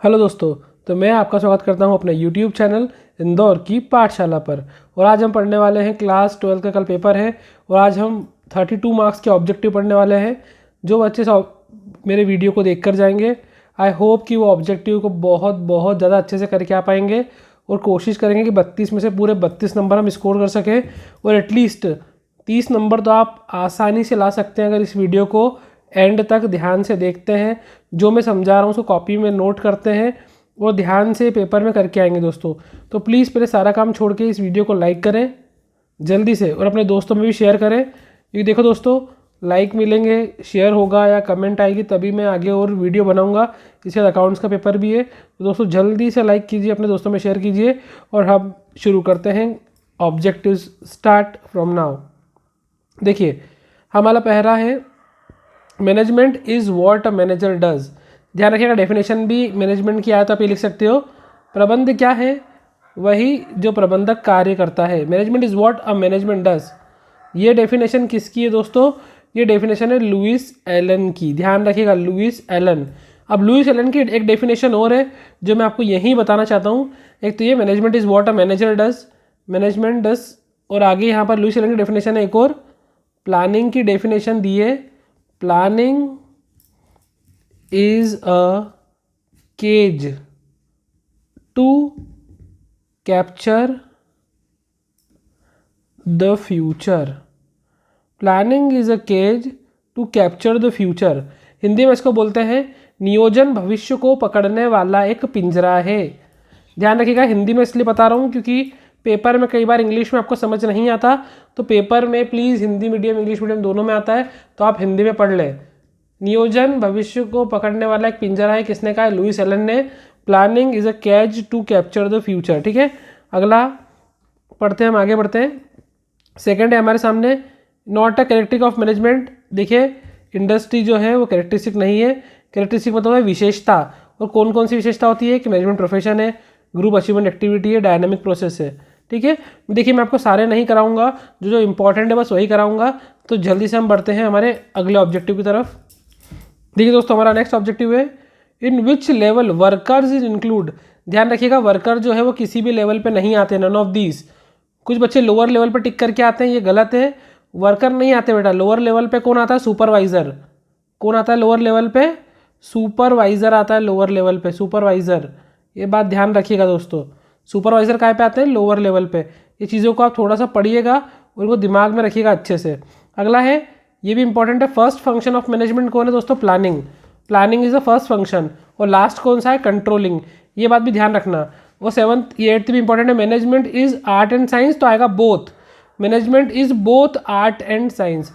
Hello दोस्तों, तो मैं आपका स्वागत करता हूं अपने यूट्यूब चैनल इंदौर की पाठशाला पर। और आज हम पढ़ने वाले हैं क्लास 12 का कल पेपर है और आज हम 32 मार्क्स के ऑब्जेक्टिव पढ़ने वाले हैं। जो बच्चे मेरे वीडियो को देखकर जाएंगे, आई होप कि वो ऑब्जेक्टिव को बहुत बहुत ज़्यादा अच्छे से करके आ पाएंगे और कोशिश करेंगे कि 32 में से पूरे 32 नंबर हम स्कोर कर सकें और एटलीस्ट 30 नंबर तो आप आसानी से ला सकते हैं अगर इस वीडियो को एंड तक ध्यान से देखते हैं। जो मैं समझा रहा हूँ उसको कॉपी में नोट करते हैं और ध्यान से पेपर में करके आएंगे दोस्तों। तो प्लीज़ पहले सारा काम छोड़ के इस वीडियो को लाइक करें जल्दी से और अपने दोस्तों में भी शेयर करें। क्योंकि देखो दोस्तों, लाइक मिलेंगे, शेयर होगा या कमेंट आएगी तभी मैं आगे और वीडियो बनाऊंगा। इसके बाद अकाउंट्स का पेपर भी है, तो दोस्तों जल्दी से लाइक कीजिए, अपने दोस्तों में शेयर कीजिए और हम शुरू करते हैं। Objectives start from now. देखिए, हमारा पहला है management is what a manager does. ध्यान रखिएगा, डेफिनेशन भी मैनेजमेंट की आया तो आप ये लिख सकते हो, प्रबंध क्या है? वही जो प्रबंधक कार्य करता है। Management is what a management does. ये डेफिनेशन किसकी है दोस्तों? ये डेफिनेशन है लुइस एलन की। ध्यान रखिएगा, लुइस एलन। अब लुइस एलन की एक डेफिनेशन और है जो मैं आपको यहीं बताना चाहता हूँ। एक तो ये management is what a manager does, management does, और आगे यहाँ पर लुइस एलन की डेफिनेशन है एक और, प्लानिंग की डेफिनेशन दी है। Planning is a cage to capture the future. Planning is a cage to capture the future. Hindi में इसको बोलते हैं नियोजन भविष्य को पकड़ने वाला एक पिंजरा है। ध्यान रखिएगा, हिंदी में इसलिए बता रहा हूँ क्योंकि पेपर में कई बार इंग्लिश में आपको समझ नहीं आता, तो पेपर में please Hindi medium English medium दोनों में आता है तो आप हिंदी में पढ़ लें। नियोजन भविष्य को पकड़ने वाला एक पिंजरा है, किसने कहा है? लुइस एलन ने। Planning is a catch to capture the future. ठीक है, अगला पढ़ते हैं, हम आगे बढ़ते हैं। सेकंड है हमारे सामने, not a characteristic of management. देखिए, इंडस्ट्री जो है वो कैरेक्टरिस्टिक नहीं है। कैरेक्टरिस्टिक मतलब है विशेषता, और कौन कौन सी विशेषता होती है कि मैनेजमेंट प्रोफेशन है, ग्रुप अचीवमेंट एक्टिविटी है, डायनामिक प्रोसेस है। ठीक है, देखिए मैं आपको सारे नहीं कराऊंगा, जो जो इंपॉर्टेंट है बस वही कराऊंगा। तो जल्दी से हम बढ़ते हैं हमारे अगले ऑब्जेक्टिव की तरफ। देखिए दोस्तों, हमारा नेक्स्ट ऑब्जेक्टिव है in which level workers is include. ध्यान रखिएगा, वर्कर जो है वो किसी भी लेवल पे नहीं आते, नन ऑफ दीज। कुछ बच्चे लोअर लेवल पे टिक करके आते हैं, ये गलत है। वर्कर नहीं आते बेटा, लोअर लेवल पे कौन आता है? सुपरवाइजर। कौन आता है लोअर लेवल पे? सुपरवाइजर आता है लोअर लेवल पे, सुपरवाइजर। ये बात ध्यान रखिएगा दोस्तों, सुपरवाइजर कहाँ पे आते हैं? लोअर लेवल पे। ये चीज़ों को आप थोड़ा सा पढ़िएगा और इनको दिमाग में रखिएगा अच्छे से। अगला है, ये भी इंपॉर्टेंट है, फर्स्ट फंक्शन ऑफ मैनेजमेंट कौन है दोस्तों? Planning. Planning is the first function. और लास्ट कौन सा है? कंट्रोलिंग। ये बात भी ध्यान रखना। वो 7th ये 8th भी इंपॉर्टेंट है, management is art and science, तो आएगा both. Management is both art and science.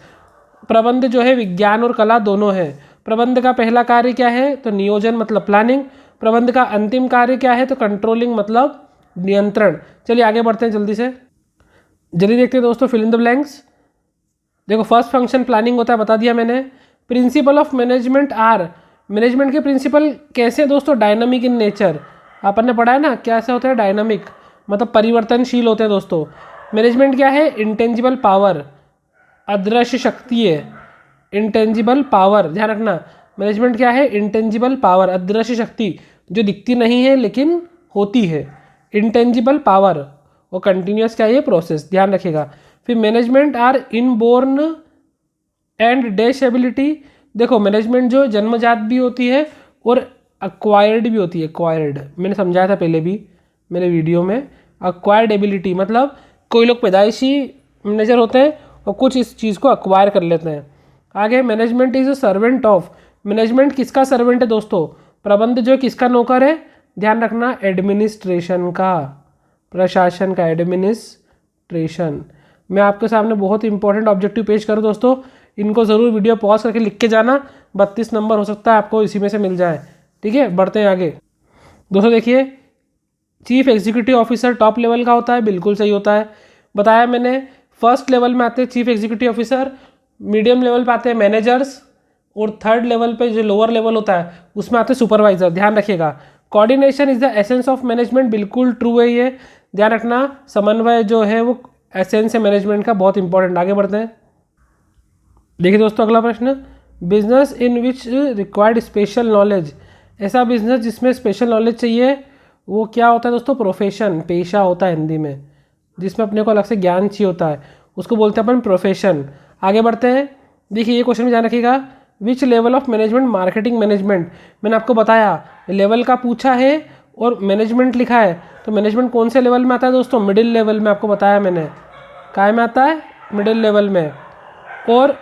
प्रबंध जो है विज्ञान और कला दोनों है। प्रबंध का पहला कार्य क्या है? तो नियोजन मतलब प्लानिंग। प्रबंध का अंतिम कार्य क्या है? तो कंट्रोलिंग मतलब नियंत्रण। चलिए आगे बढ़ते हैं जल्दी से, जल्दी देखते हैं दोस्तों। Fill in the blanks. देखो, फर्स्ट फंक्शन प्लानिंग होता है, बता दिया मैंने। Principle of management are. Management के प्रिंसिपल कैसे दोस्तों? Dynamic in nature. अपन ने पढ़ा है ना, कैसे होता है? डायनामिक मतलब परिवर्तनशील होते हैं दोस्तों। मैनेजमेंट क्या है? इंटेंजिबल पावर, अदृश्य शक्ति है। इंटेंजिबल पावर, ध्यान रखना, मैनेजमेंट क्या है? इंटेंजिबल पावर, अदृश्य शक्ति जो दिखती नहीं है लेकिन होती है, इंटेंजिबल पावर। और कंटिन्यूस क्या है? ये प्रोसेस, ध्यान रखिएगा। फिर management are inborn and dash ability. देखो, मैनेजमेंट जो जन्मजात भी होती है और अक्वायर्ड भी होती है। एक्वायर्ड मैंने समझाया था पहले भी मेरे वीडियो में। अक्वायर्ड एबिलिटी मतलब कोई लोग पैदाइशी मैनेजर होते हैं और कुछ इस चीज़ को अक्वायर कर लेते हैं। आगे, management is a servant of. Management किसका सर्वेंट है दोस्तों? प्रबंध जो किसका नौकर है? ध्यान रखना, एडमिनिस्ट्रेशन का, प्रशासन का, एडमिनिस्ट्रेशन। मैं आपके सामने बहुत इंपॉर्टेंट ऑब्जेक्टिव पेश करूँ दोस्तों, इनको ज़रूर वीडियो पॉज करके लिख के जाना। 32 नंबर हो सकता है आपको इसी में से मिल जाए। ठीक है, बढ़ते हैं आगे दोस्तों। देखिए, chief executive officer top level का होता है, बिल्कुल सही होता है, बताया मैंने। फर्स्ट लेवल में आते हैं chief executive officer, medium level पे आते हैं मैनेजर्स, और थर्ड लेवल पे जो लोअर लेवल होता है उसमें आते हैं सुपरवाइजर। ध्यान रखिएगा, coordination is the essence of management, बिल्कुल ट्रू है ये, ध्यान रखना। समन्वय जो है वो एसेंस है मैनेजमेंट का, बहुत इंपॉर्टेंट। आगे बढ़ते हैं। देखिए दोस्तों, अगला प्रश्न, business in which required special knowledge. ऐसा बिजनेस जिसमें स्पेशल नॉलेज चाहिए वो क्या होता है दोस्तों, प्रोफेशन, पेशा होता है हिंदी में, जिसमें अपने को अलग से ज्ञान चाहिए होता है, उसको बोलते हैं अपन प्रोफेशन। आगे बढ़ते हैं। देखिए ये क्वेश्चन में ध्यान रखिएगा, which level of management marketing management, मैंने आपको बताया लेवल का पूछा है और मैनेजमेंट लिखा है, तो मैनेजमेंट कौन से लेवल में आता है दोस्तों, मिडिल लेवल में, आपको बताया मैंने, काय में आता है, मिडिल लेवल में। और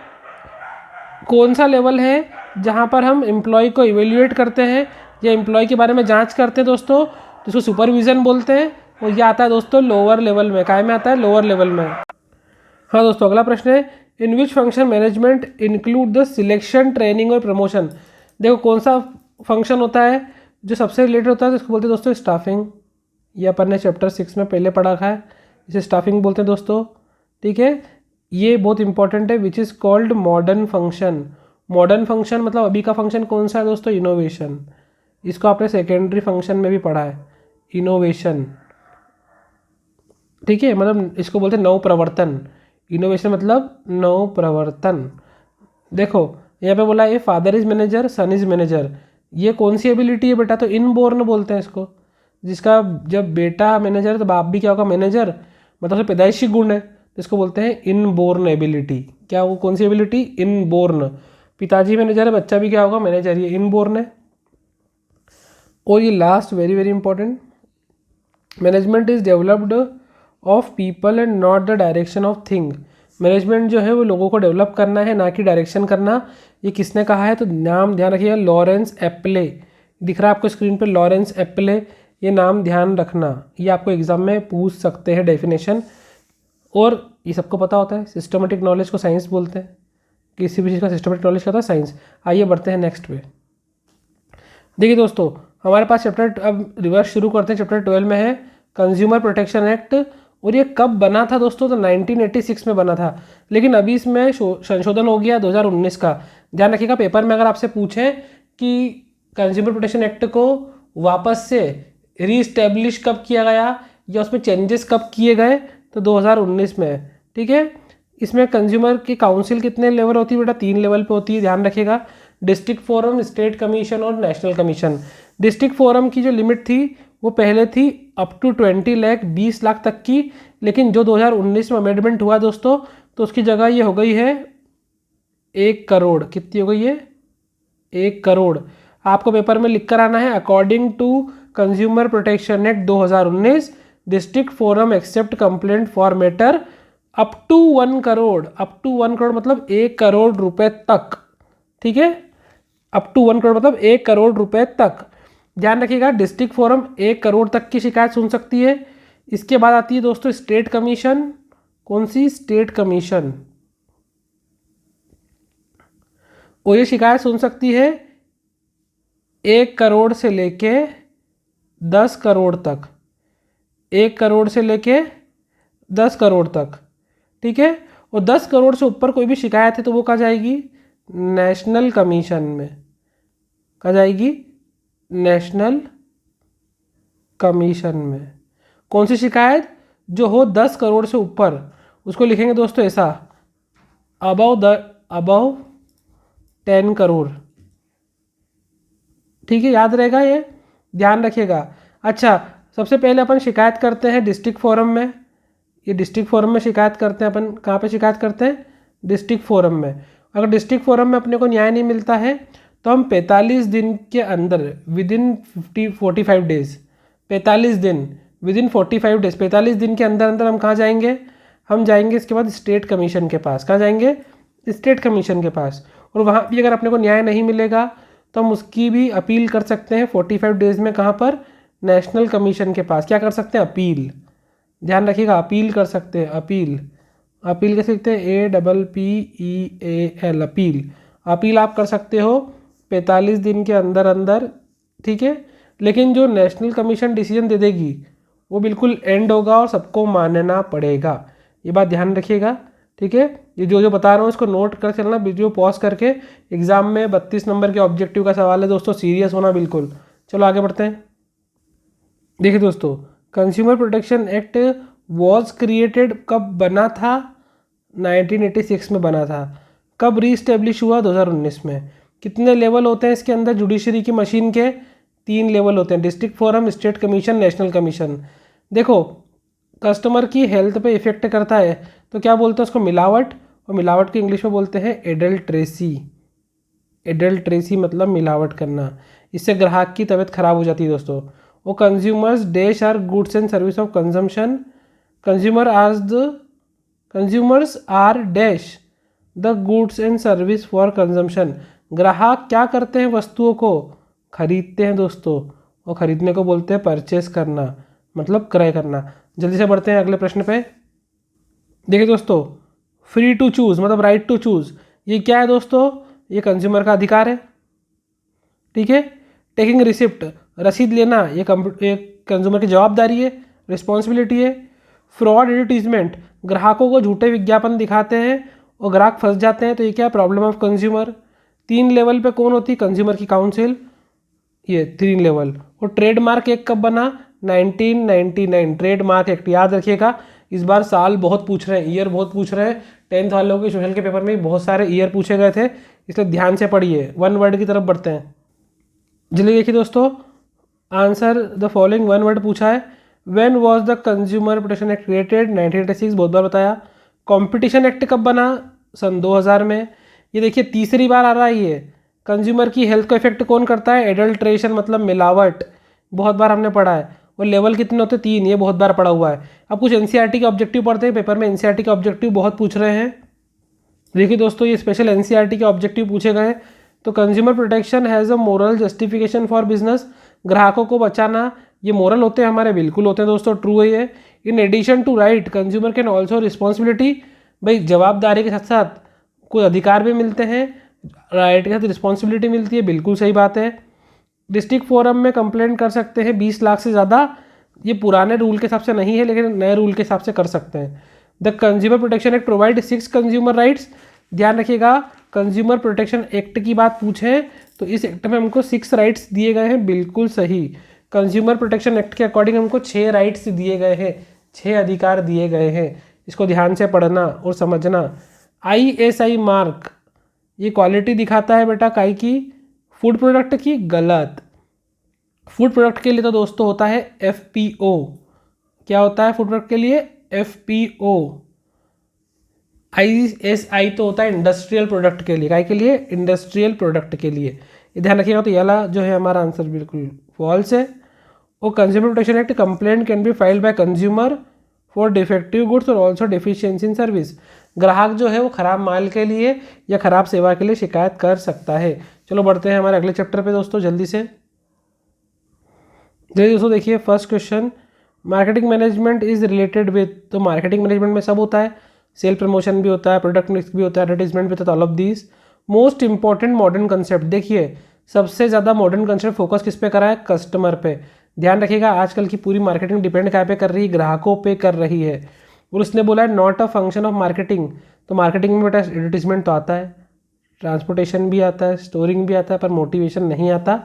कौन सा लेवल है जहाँ पर हम एम्प्लॉय को इवेल्युएट करते हैं या एम्प्लॉय के बारे में जांच करते हैं दोस्तों, जिसको सुपरविजन बोलते हैं, और ये आता है दोस्तों लोअर लेवल में, काय में आता है, लोअर लेवल में। हाँ दोस्तों, अगला प्रश्न है, in which function management include the selection, training और प्रमोशन। देखो कौन सा फंक्शन होता है जो सबसे रिलेटेड होता है, तो इसको बोलते हैं दोस्तों स्टाफिंग। ये अपन ने चैप्टर 6 में पहले पढ़ा है, इसे स्टाफिंग बोलते हैं दोस्तों, ठीक है। ये बहुत इंपॉर्टेंट है, which is called modern function. Modern function मतलब अभी का फंक्शन कौन सा है दोस्तों, इनोवेशन। इसको आपने सेकेंडरी फंक्शन में भी पढ़ा है, इनोवेशन, ठीक है। मतलब इसको बोलते हैं नव प्रवर्तन, इनोवेशन मतलब नव प्रवर्तन। देखो यहाँ पे बोला है father is manager, son is manager, ये कौन सी एबिलिटी है बेटा, तो इनबोर्न बोलते हैं इसको, जिसका जब बेटा मैनेजर है तो बाप भी क्या होगा, मैनेजर, मतलब उसमें पैदाइशी गुण है, तो इसको बोलते हैं इनबोर्न एबिलिटी। क्या वो कौन सी एबिलिटी, इनबोर्न। पिताजी मैनेजर है, बच्चा भी क्या होगा, मैनेजर, ये इनबोर्न है। और ये last very very important, management is developed of people and not the direction of thing. Management जो है वो लोगों को डेवलप करना है, ना कि डायरेक्शन करना। ये किसने कहा है, तो नाम ध्यान रखिएगा, लॉरेंस एप्ले, दिख रहा है आपको स्क्रीन पे, लॉरेंस एप्ले, ये नाम ध्यान रखना, ये आपको एग्जाम में पूछ सकते हैं डेफिनेशन। और ये सबको पता होता है, सिस्टमेटिक नॉलेज को साइंस बोलते हैं, किसी भी चीज़ का सिस्टमेटिक नॉलेज का होता है साइंस। आइए बढ़ते हैं नेक्स्ट पे। देखिए दोस्तों, हमारे पास चैप्टर, अब रिवर्स शुरू करते हैं, चैप्टर 12 में है कंज्यूमर प्रोटेक्शन एक्ट। और ये कब बना था दोस्तों, तो 1986 में बना था, लेकिन अभी इसमें संशोधन हो गया 2019 का। ध्यान रखिएगा, पेपर में अगर आपसे पूछें कि कंज्यूमर प्रोटेक्शन एक्ट को वापस से रीस्टेब्लिश कब किया गया या उसमें चेंजेस कब किए गए, तो 2019 में, ठीक है। इसमें कंज्यूमर की काउंसिल कितने लेवल होती है बेटा, 3 लेवल पे होती है, ध्यान रखिएगा, डिस्ट्रिक्ट फोरम, स्टेट कमीशन और नेशनल कमीशन। डिस्ट्रिक्ट फोरम की जो लिमिट थी वो पहले थी अप टू 20 लाख, 20 लाख तक की, लेकिन जो 2019 में अमेंडमेंट हुआ दोस्तों, तो उसकी जगह ये हो गई है 1 करोड़। कितनी हो गई है, 1 करोड़। आपको पेपर में लिख कर आना है, according to consumer protection act 2019 district forum accept complaint for matter up to 1 crore. Up to 1 crore मतलब 1 करोड़ रुपए तक, ठीक है। अप टू 1 करोड़ मतलब 1 करोड़ रुपए तक। ध्यान रखिएगा, डिस्ट्रिक्ट फोरम 1 करोड़ तक की शिकायत सुन सकती है। इसके बाद आती है दोस्तों स्टेट कमीशन। कौन सी, स्टेट कमीशन, और ये शिकायत सुन सकती है 1 करोड़ से लेके 10 करोड़ तक, 1 करोड़ से लेके 10 करोड़ तक, ठीक है। और 10 करोड़ से ऊपर कोई भी शिकायत है तो वो कहाँ जाएगी, नेशनल कमीशन में। कहाँ जाएगी, नेशनल कमीशन में। कौन सी शिकायत, जो हो 10 करोड़ से ऊपर, उसको लिखेंगे दोस्तों ऐसा, अबव 10 करोड़, ठीक है, याद रहेगा ये, ध्यान रखिएगा। अच्छा, सबसे पहले अपन शिकायत करते हैं डिस्ट्रिक्ट फोरम में। ये डिस्ट्रिक्ट फोरम में शिकायत करते हैं अपन, कहाँ पे शिकायत करते हैं, डिस्ट्रिक्ट फोरम में। अगर डिस्ट्रिक्ट फोरम में अपने को न्याय नहीं मिलता है तो हम 45 दिन के अंदर, विद इन 45 डेज, 45 दिन, विद इन 45 डेज, 45 दिन के अंदर अंदर हम कहाँ जाएंगे, हम जाएंगे इसके बाद स्टेट कमीशन के पास। कहाँ जाएंगे, स्टेट कमीशन के पास। और वहाँ भी अगर अपने को न्याय नहीं मिलेगा तो हम उसकी भी अपील कर सकते हैं 45 डेज में, कहाँ पर, नेशनल कमीशन के पास। क्या कर सकते हैं, अपील, ध्यान रखिएगा, अपील कर सकते हैं, अपील। अपील कैसे लिखते हैं, APPEAL, अपील। अपील आप कर सकते हो 45 दिन के अंदर अंदर, ठीक है। लेकिन जो नेशनल कमीशन डिसीजन दे देगी वो बिल्कुल एंड होगा और सबको मानना पड़ेगा, ये बात ध्यान रखिएगा, ठीक है। ये जो बता रहा हूँ इसको नोट कर चलना, वीडियो पॉज करके। एग्जाम में 32 नंबर के ऑब्जेक्टिव का सवाल है दोस्तों, सीरियस होना बिल्कुल। चलो आगे बढ़ते हैं। देखिए दोस्तों, consumer protection act was created, कब बना था, 1986 में बना था। कब रीस्टेब्लिश हुआ, 2019 में। कितने लेवल होते हैं इसके अंदर जुडिशरी की मशीन के, 3 लेवल होते हैं, district forum, state commission, national commission. देखो कस्टमर की हेल्थ पे इफेक्ट करता है तो क्या बोलते हैं उसको, मिलावट, और मिलावट की इंग्लिश में बोलते हैं एडल्ट्रेसी। एडल्ट्रेसी मतलब मिलावट करना, इससे ग्राहक की तबीयत खराब हो जाती है दोस्तों। वो consumers dash are goods and service of consumption, consumers are dash the goods and service for consumption. ग्राहक क्या करते हैं, वस्तुओं को खरीदते हैं दोस्तों, और खरीदने को बोलते हैं परचेस करना, मतलब क्रय करना। जल्दी से बढ़ते हैं अगले प्रश्न पे। देखिए दोस्तों, फ्री टू चूज़ मतलब राइट टू चूज़, ये क्या है दोस्तों, ये कंज्यूमर का अधिकार है, ठीक है। टेकिंग रिसिप्ट, रसीद लेना, ये कंज्यूमर की जवाबदारी है, रिस्पॉन्सिबिलिटी है। फ्रॉड एडवर्टीजमेंट, ग्राहकों को झूठे विज्ञापन दिखाते हैं और ग्राहक फंस जाते हैं, तो ये क्या, प्रॉब्लम ऑफ कंज्यूमर। 3 लेवल पे कौन होती है, कंज्यूमर की काउंसिल, ये 3 लेवल। और ट्रेडमार्क एक्ट कब बना, 1999, ट्रेडमार्क एक्ट, याद रखिएगा। इस बार साल बहुत पूछ रहे हैं, ईयर बहुत पूछ रहे हैं, 10th वालों के सोशल के पेपर में बहुत सारे ईयर पूछे गए थे, इसलिए ध्यान से पढ़िए। 1 वर्ड की तरफ बढ़ते हैं, जल्दी देखिए दोस्तों। आंसर द फॉलोइंग 1 वर्ड पूछा है। When was the consumer protection act created, 1986, बहुत बार बताया। कंपटीशन एक्ट कब बना, सन 2000 में। ये देखिए तीसरी बार आ रहा है ये। कंज्यूमर की हेल्थ को इफेक्ट कौन करता है, एडल्ट्रेशन मतलब मिलावट, बहुत बार हमने पढ़ा है। और लेवल कितने होते हैं, 3, ये बहुत बार पढ़ा हुआ है। अब कुछ एनसीईआरटी के ऑब्जेक्टिव पढ़ते हैं, पेपर में एनसीईआरटी के ऑब्जेक्टिव बहुत पूछ रहे हैं। देखिए दोस्तों, ये स्पेशल एनसीईआरटी के ऑब्जेक्टिव पूछे गए हैं। तो consumer protection has a moral justification for business, ग्राहकों को बचाना ये मोरल होते हैं हमारे, बिल्कुल होते हैं दोस्तों, ट्रू है ये। In addition to right consumer can also responsibility, भाई जवाबदारी के साथ साथ कुछ अधिकार भी मिलते हैं, राइट के साथ रिस्पॉन्सिबिलिटी मिलती है, बिल्कुल सही बात है। डिस्ट्रिक्ट फोरम में कंप्लेंट कर सकते हैं 20 लाख से ज़्यादा, ये पुराने रूल के हिसाब से नहीं है लेकिन नए रूल के हिसाब से कर सकते हैं। The consumer protection act provide 6 consumer rights, ध्यान रखिएगा कंज्यूमर प्रोटेक्शन एक्ट की बात पूछें तो इस एक्ट में हमको 6 राइट्स दिए गए हैं, बिल्कुल सही। कंज्यूमर प्रोटेक्शन एक्ट के अकॉर्डिंग हमको 6 राइट्स दिए गए हैं, 6 अधिकार दिए गए हैं, इसको ध्यान से पढ़ना और समझना। ISI मार्क, ये क्वालिटी दिखाता है बेटा काई की, फूड प्रोडक्ट की, गलत। फूड प्रोडक्ट के लिए तो दोस्तों होता है FPO, क्या होता है फूड प्रोडक्ट के लिए, FPO। ISI तो होता है इंडस्ट्रियल प्रोडक्ट के लिए, काय के लिए, इंडस्ट्रियल प्रोडक्ट के लिए, ये ध्यान रखिएगा। तो ये वाला जो है हमारा आंसर बिल्कुल फॉल्स है। और consumer protection act, complaint can be filed by consumer for defective goods और ऑल्सो डिफिशियंसी इन सर्विस, ग्राहक जो है वो खराब माल के लिए या खराब सेवा के लिए शिकायत कर सकता है। चलो बढ़ते हैं हमारे अगले चैप्टर पे दोस्तों, जल्दी से। जल्दी दोस्तों देखिए first question, marketing management is related with, तो मार्केटिंग मैनेजमेंट में सब होता है, सेल प्रमोशन भी होता है, प्रोडक्ट मिक्स भी होता है, एडवर्टीजमेंट भी होता है, all of this. Most important modern concept, देखिए सबसे ज़्यादा मॉडर्न कंसेप्ट फोकस किस पे करा है, कस्टमर पे। ध्यान रखिएगा आजकल की पूरी मार्केटिंग डिपेंड कहाँ पे कर रही है, ग्राहकों पे कर रही है। और उसने बोला है not a function of marketing, तो मार्केटिंग में बेटा एडवर्टीजमेंट तो आता है, ट्रांसपोर्टेशन भी आता है, स्टोरिंग भी आता है, पर मोटिवेशन नहीं आता।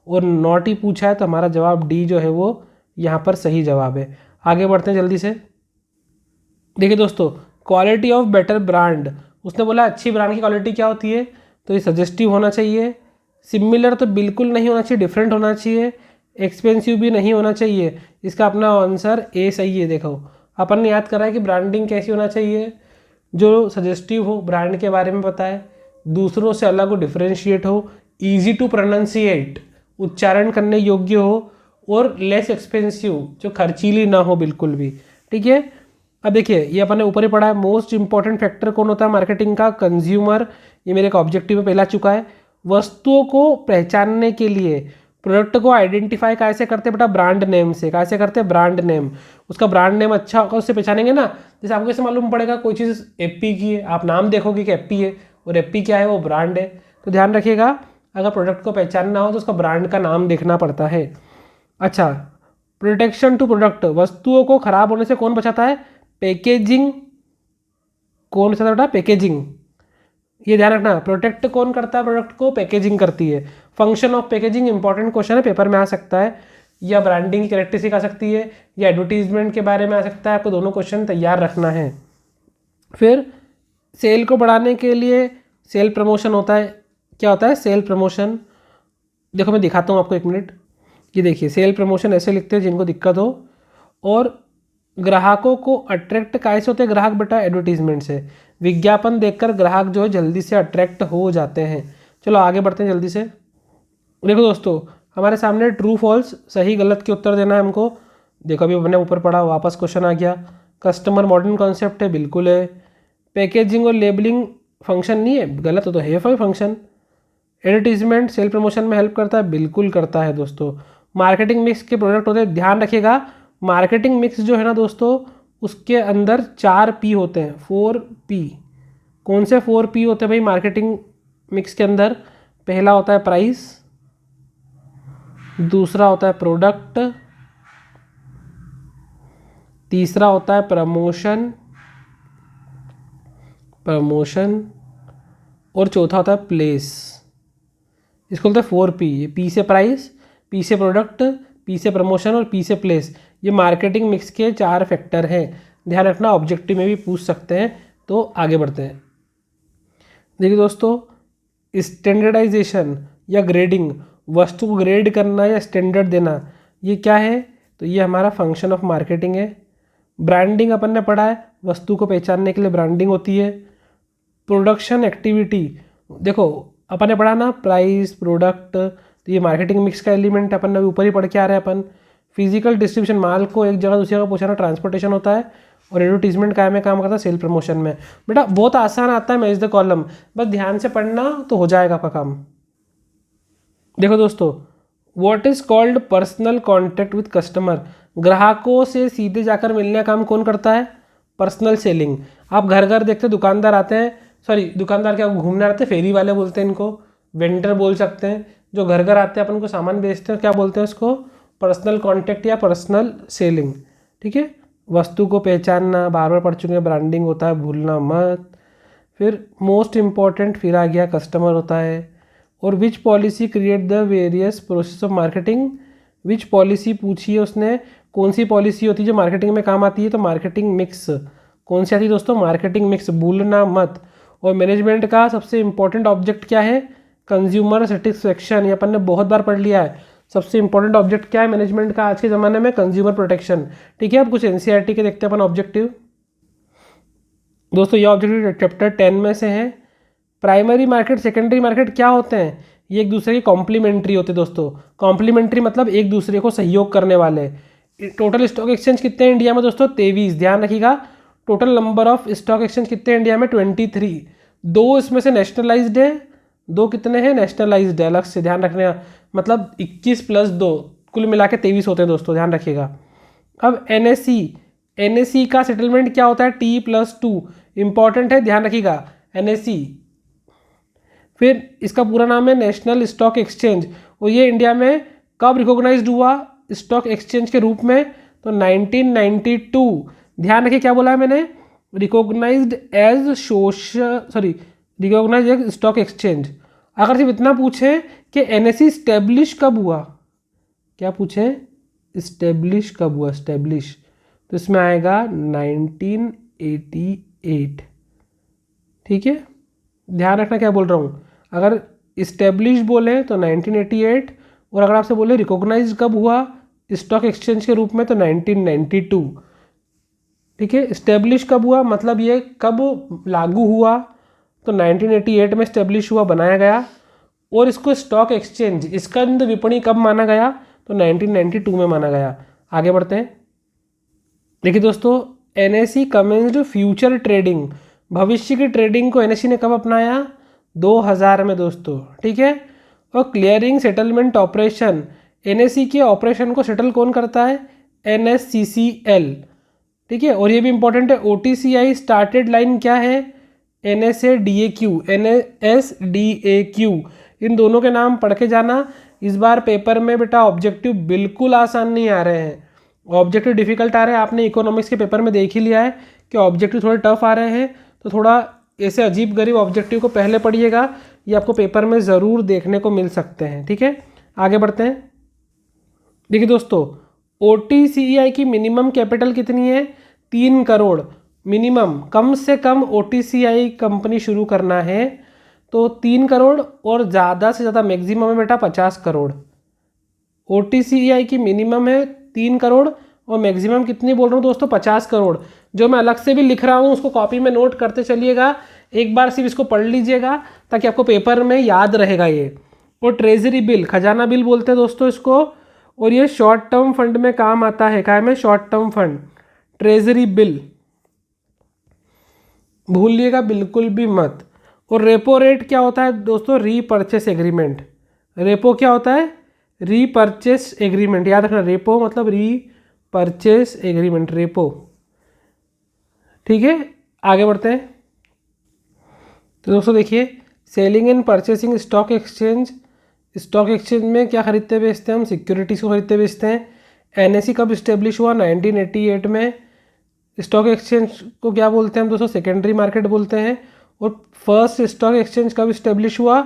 और नॉट ही पूछा है तो हमारा जवाब डी जो है वो यहाँ पर सही जवाब है। आगे बढ़ते हैं जल्दी से। देखिए दोस्तों, क्वालिटी ऑफ बेटर ब्रांड, उसने बोला अच्छी ब्रांड की क्वालिटी क्या होती है, तो ये सजेस्टिव होना चाहिए, सिमिलर तो बिल्कुल नहीं होना चाहिए, डिफरेंट होना चाहिए, एक्सपेंसिव भी नहीं होना चाहिए। इसका अपना आंसर ए सही है। देखो अपन ने याद करा है कि ब्रांडिंग कैसी होना चाहिए, जो सजेस्टिव हो, ब्रांड के बारे में बताए, दूसरों से अलग हो, डिफरेंशिएट हो, ईजी टू प्रोनाउंसिएट, उच्चारण करने योग्य हो, और लेस एक्सपेंसिव, जो खर्चीली ना हो बिल्कुल भी, ठीक है। अब देखिए ये अपन ने ऊपर ही पढ़ा है, मोस्ट इंपॉर्टेंट फैक्टर कौन होता है मार्केटिंग का, कंज्यूमर, ये मेरे का ऑब्जेक्टिव में पहला चुका है। वस्तुओं को पहचानने के लिए, प्रोडक्ट को आइडेंटिफाई कैसे करते हैं बेटा, ब्रांड नेम से, कैसे करते हैं, ब्रांड नेम, उसका ब्रांड नेम अच्छा होगा उससे पहचानेंगे ना। जैसे आपको कैसे मालूम पड़ेगा कोई चीज़ एप्पी की है, आप नाम देखोगे कि एप्पी है, और एप्पी क्या है, वो ब्रांड है। तो ध्यान रखिएगा अगर प्रोडक्ट को पहचानना हो तो उसका ब्रांड का नाम देखना पड़ता है। अच्छा, प्रोटेक्शन टू प्रोडक्ट, वस्तुओं को खराब होने से कौन बचाता है, पैकेजिंग, कौन सा बेटा, पैकेजिंग, ये ध्यान रखना। प्रोटेक्ट कौन करता है प्रोडक्ट को, पैकेजिंग करती है। Function of packaging important question है, पेपर में आ सकता है, या ब्रांडिंग की कैरेक्टरिस्टिक आ सकती है, या एडवर्टीजमेंट के बारे में आ सकता है, आपको दोनों क्वेश्चन तैयार रखना है। फिर सेल को बढ़ाने के लिए सेल प्रमोशन होता है, क्या होता है, सेल प्रमोशन। देखो मैं दिखाता हूँ आपको, 1 मिनट। ये देखिए सेल प्रमोशन ऐसे लिखते हैं जिनको दिक्कत हो। और ग्राहकों को अट्रैक्ट कैसे होते हैं ग्राहक बेटा? एडवर्टीजमेंट से। विज्ञापन देखकर ग्राहक जो है जल्दी से अट्रैक्ट हो जाते हैं। चलो आगे बढ़ते हैं जल्दी से। देखो दोस्तों, हमारे सामने ट्रू फॉल्स सही गलत के उत्तर देना है हमको। देखो अभी मैंने ऊपर पढ़ा, वापस क्वेश्चन आ गया। कस्टमर मॉडर्न कॉन्सेप्ट है, बिल्कुल है। पैकेजिंग और लेबलिंग फंक्शन नहीं है, गलत तो है फंक्शन। एडवर्टीजमेंट सेल प्रमोशन में हेल्प करता है, बिल्कुल करता है दोस्तों। मार्केटिंग मिक्स के प्रोडक्ट होते हैं, ध्यान रखिएगा मार्केटिंग मिक्स जो है ना दोस्तों, उसके अंदर 4 P होते हैं, 4 P। कौन से 4 P होते हैं भाई मार्केटिंग मिक्स के अंदर? पहला होता है प्राइस, दूसरा होता है प्रोडक्ट, तीसरा होता है प्रमोशन और चौथा होता है प्लेस। इसको बोलते हैं 4 P। ये P से प्राइस, P से प्रोडक्ट, P से प्रमोशन और P से प्लेस। ये मार्केटिंग मिक्स के 4 फैक्टर हैं, ध्यान रखना, ऑब्जेक्टिव में भी पूछ सकते हैं। तो आगे बढ़ते हैं। देखिए दोस्तों, स्टैंडर्डाइजेशन या ग्रेडिंग, वस्तु को ग्रेड करना या स्टैंडर्ड देना, ये क्या है? तो ये हमारा फंक्शन ऑफ मार्केटिंग है। ब्रांडिंग अपन ने पढ़ा है, वस्तु को पहचानने के लिए ब्रांडिंग होती है। प्रोडक्शन एक्टिविटी, देखो अपन ने पढ़ा ना प्राइस प्रोडक्ट, तो ये मार्केटिंग मिक्स का एलिमेंट है, अपन ने ऊपर ही पढ़ के आ रहे हैं अपन। फिजिकल डिस्ट्रीब्यूशन, माल को एक जगह दूसरी जगह पहुंचाना, ट्रांसपोर्टेशन होता है। और एडवर्टीजमेंट काय में काम करता है? सेल प्रमोशन में। बेटा बहुत आसान आता है, मैच द कॉलम, बस ध्यान से पढ़ना तो हो जाएगा आपका काम। देखो दोस्तों, what is called personal contact with customer, ग्राहकों से सीधे जाकर मिलने का काम कौन करता है? Personal selling. आप घर घर देखते दुकानदार आते हैं, सॉरी दुकानदार क्या घूमने आते हैं, फेरी वाले बोलते हैं इनको, वेंडर बोल सकते हैं। जो घर घर आते हैं अपन को सामान बेचते हैं, क्या बोलते हैं उसको? पर्सनल कॉन्टैक्ट या पर्सनल सेलिंग। ठीक है, वस्तु को पहचानना, बार बार पढ़ चुके हैं, ब्रांडिंग होता है, भूलना मत। फिर मोस्ट इम्पॉर्टेंट फिर आ गया कस्टमर होता है। और विच policy create the various process of marketing, which policy पूछी है उसने, कौन सी पॉलिसी होती है जो मार्केटिंग में काम आती है? तो मार्केटिंग मिक्स। कौन सी आती है दोस्तों? मार्केटिंग मिक्स, भूलना मत। और मैनेजमेंट का सबसे इंपॉर्टेंट ऑब्जेक्ट क्या है? Consumer satisfaction. ये अपन ने बहुत बार पढ़ लिया है। सबसे इंपॉर्टेंट ऑब्जेक्ट क्या है मैनेजमेंट का आज के ज़माने में? Consumer protection. ठीक है, अब कुछ एनसीईआरटी के देखते हैं अपन ऑब्जेक्टिव। दोस्तों ये ऑब्जेक्टिव चैप्टर 10 में से है। प्राइमरी मार्केट सेकेंडरी मार्केट क्या होते हैं? ये एक दूसरे के कॉम्प्लीमेंट्री होते हैं दोस्तों। कॉम्प्लीमेंट्री मतलब एक दूसरे को सहयोग करने वाले। टोटल स्टॉक एक्सचेंज कितने हैं इंडिया में दोस्तों? 23। ध्यान रखिएगा, total number of stock exchange कितने हैं इंडिया में? 23। 2 इसमें से नेशनलाइज्ड है, 2 कितने हैं? नेशनलाइज्ड है, अलग से ध्यान रखने का। मतलब 21 + 2 कुल मिला के 23 होते हैं दोस्तों, ध्यान रखिएगा। अब एनएसई का सेटलमेंट क्या होता है? T+2। इंपॉर्टेंट है, ध्यान रखिएगा एनएसई। फिर इसका पूरा नाम है नेशनल स्टॉक एक्सचेंज। और ये इंडिया में कब रिकॉग्नाइज्ड हुआ स्टॉक एक्सचेंज के रूप में? तो 1992। ध्यान रखिए क्या बोला है मैंने? Recognised as recognised as stock exchange. अगर सिर्फ इतना पूछे कि एनएसई स्टेब्लिश कब हुआ, क्या पूछे? स्टेब्लिश कब हुआ, स्टेब्लिश, तो इसमें आएगा 1988। ठीक है, ध्यान रखना क्या बोल रहा हूँ। अगर इस्टेब्लिश बोले तो 1988, और अगर आपसे बोले रिकॉग्नाइज कब हुआ स्टॉक एक्सचेंज के रूप में, तो 1992। ठीक है, इस्टेब्लिश कब हुआ मतलब ये कब लागू हुआ, तो 1988 में इस्टेब्लिश हुआ, बनाया गया। और इसको स्टॉक एक्सचेंज, इसका विपणी कब माना गया, तो 1992 में माना गया। आगे बढ़ते हैं। देखिए दोस्तों, एनएसई कमेंस्ड फ्यूचर ट्रेडिंग, भविष्य की ट्रेडिंग को एनएसई ने कब अपनाया? 2000 में दोस्तों। ठीक है, और क्लियरिंग सेटलमेंट ऑपरेशन, एनएसई के ऑपरेशन को सेटल कौन करता है? NSCCL। ठीक है, और ये भी इंपॉर्टेंट है, OTCI स्टार्टेड लाइन क्या है? NSADAQ। इन दोनों के नाम पढ़ के जाना। इस बार पेपर में बेटा ऑब्जेक्टिव बिल्कुल आसान नहीं आ रहे हैं, ऑब्जेक्टिव डिफिकल्ट आ रहे हैं। आपने इकोनॉमिक्स के पेपर में देख ही लिया है कि ऑब्जेक्टिव थोड़े टफ आ रहे हैं, तो थोड़ा ऐसे अजीब गरीब ऑब्जेक्टिव को पहले पढ़िएगा, ये आपको पेपर में ज़रूर देखने को मिल सकते हैं। ठीक है, आगे बढ़ते हैं। देखिए दोस्तों, OTCI की मिनिमम कैपिटल कितनी है? 3 करोड़ मिनिमम, कम से कम OTCI कंपनी शुरू करना है तो 3 करोड़, और ज़्यादा से ज़्यादा मैक्सिमम है बेटा 50 करोड़। OTCEI की मिनिमम है 3 करोड़ और मैक्सिमम कितनी बोल रहा हूँ दोस्तों, 50 करोड़। जो मैं अलग से भी लिख रहा हूँ उसको कॉपी में नोट करते चलिएगा, एक बार सिर्फ इसको पढ़ लीजिएगा ताकि आपको पेपर में याद रहेगा ये। और ट्रेजरी बिल, खजाना बिल बोलते हैं दोस्तों इसको, और ये शॉर्ट टर्म फंड में काम आता है। क्या में? Short term fund. Treasury bill भूलिएगा बिल्कुल भी मत। और रेपो रेट क्या होता है दोस्तों? Repurchase agreement. रेपो क्या होता है? Repurchase agreement. याद रखना, रेपो मतलब रीपर्चेस एग्रीमेंट, रेपो। ठीक है, आगे बढ़ते हैं। तो दोस्तों देखिए, selling and purchasing stock exchange. Stock exchange में क्या खरीदते बेचते हैं हम? सिक्योरिटीज़ को खरीदते बेचते हैं। NSE कब इस्टेब्लिश हुआ? 1988 में। स्टॉक एक्सचेंज को क्या बोलते हैं हम दोस्तों? सेकेंडरी मार्केट बोलते हैं। और फर्स्ट स्टॉक एक्सचेंज कब इस्टेब्लिश हुआ?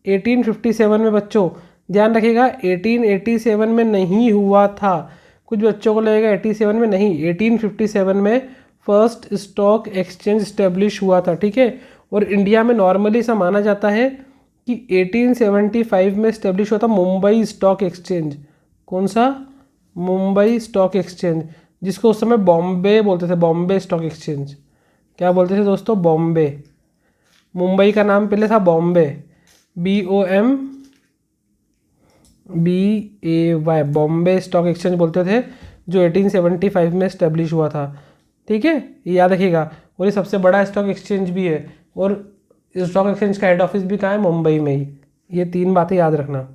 1857 में। बच्चों ध्यान रखिएगा, 1887 में नहीं हुआ था। कुछ बच्चों को लगेगा 87 में, नहीं, 1857 में फर्स्ट स्टॉक एक्सचेंज इस्टेब्लिश हुआ था। ठीक है, और इंडिया में नॉर्मली ऐसा माना जाता है कि 1875 में इस्टेब्लिश हुआ था मुंबई स्टॉक एक्सचेंज। कौन सा? मुंबई स्टॉक एक्सचेंज, जिसको उस समय बॉम्बे बोलते थे, बॉम्बे स्टॉक एक्सचेंज। क्या बोलते थे दोस्तों? बॉम्बे। मुंबई का नाम पहले था Bombay, BOMBAY, Bombay stock exchange बोलते थे, जो 1875 में इस्टेब्लिश हुआ था। ठीक है, ये याद रखिएगा। और ये सबसे बड़ा स्टॉक एक्सचेंज भी है, और स्टॉक एक्सचेंज का हेड ऑफिस भी कहाँ है? मुंबई में ही। ये 3 बातें याद रखना।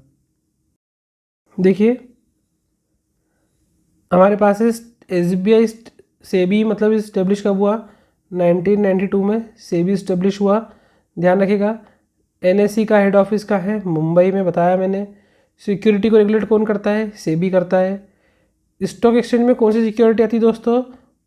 देखिए, हमारे पास है SBI सेबी, मतलब इस्टेब्लिश कब हुआ? 1992 में सेबी इस्टेब्लिश हुआ। ध्यान रखिएगा। NSE का हेड ऑफिस का है? मुंबई में, बताया मैंने। सिक्योरिटी को रेगुलेट कौन करता है? सेबी करता है। स्टॉक एक्सचेंज में कौन सी सिक्योरिटी आती है दोस्तों?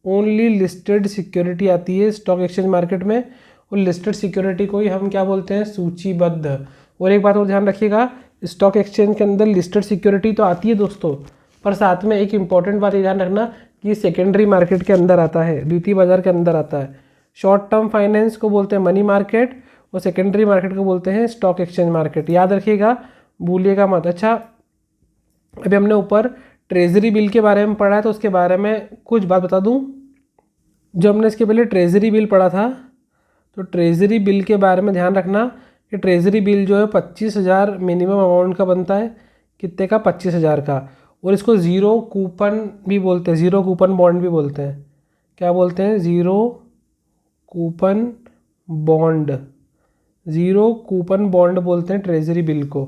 ओनली लिस्टेड सिक्योरिटी आती है स्टॉक एक्सचेंज मार्केट में। और लिस्टेड सिक्योरिटी को ही हम क्या बोलते हैं? सूचीबद्ध। और एक बात और ध्यान रखिएगा, स्टॉक एक्सचेंज के अंदर लिस्टेड सिक्योरिटी तो आती है दोस्तों, पर साथ में एक इंपॉर्टेंट बात ये ध्यान रखना कि सेकेंडरी मार्केट के अंदर आता है, द्वितीय बाजार के अंदर आता है। शॉर्ट टर्म फाइनेंस को बोलते हैं मनी मार्केट, और सेकेंडरी मार्केट को बोलते हैं स्टॉक एक्सचेंज मार्केट। याद रखिएगा, भूलिएगा मत। अच्छा, अभी हमने ऊपर ट्रेजरी बिल के बारे में पढ़ा है, तो उसके बारे में कुछ बात बता दूं। जो हमने इसके पहले ट्रेजरी बिल पढ़ा था, तो ट्रेजरी बिल के बारे में ध्यान रखना कि ट्रेजरी बिल जो है 25,000 मिनिमम अमाउंट का बनता है। कितने का? 25,000 का। और इसको ज़ीरो कूपन भी बोलते हैं, ज़ीरो कूपन बॉन्ड भी बोलते हैं। क्या बोलते हैं? Zero coupon bond. Zero coupon bond बोलते हैं ट्रेजरी बिल को।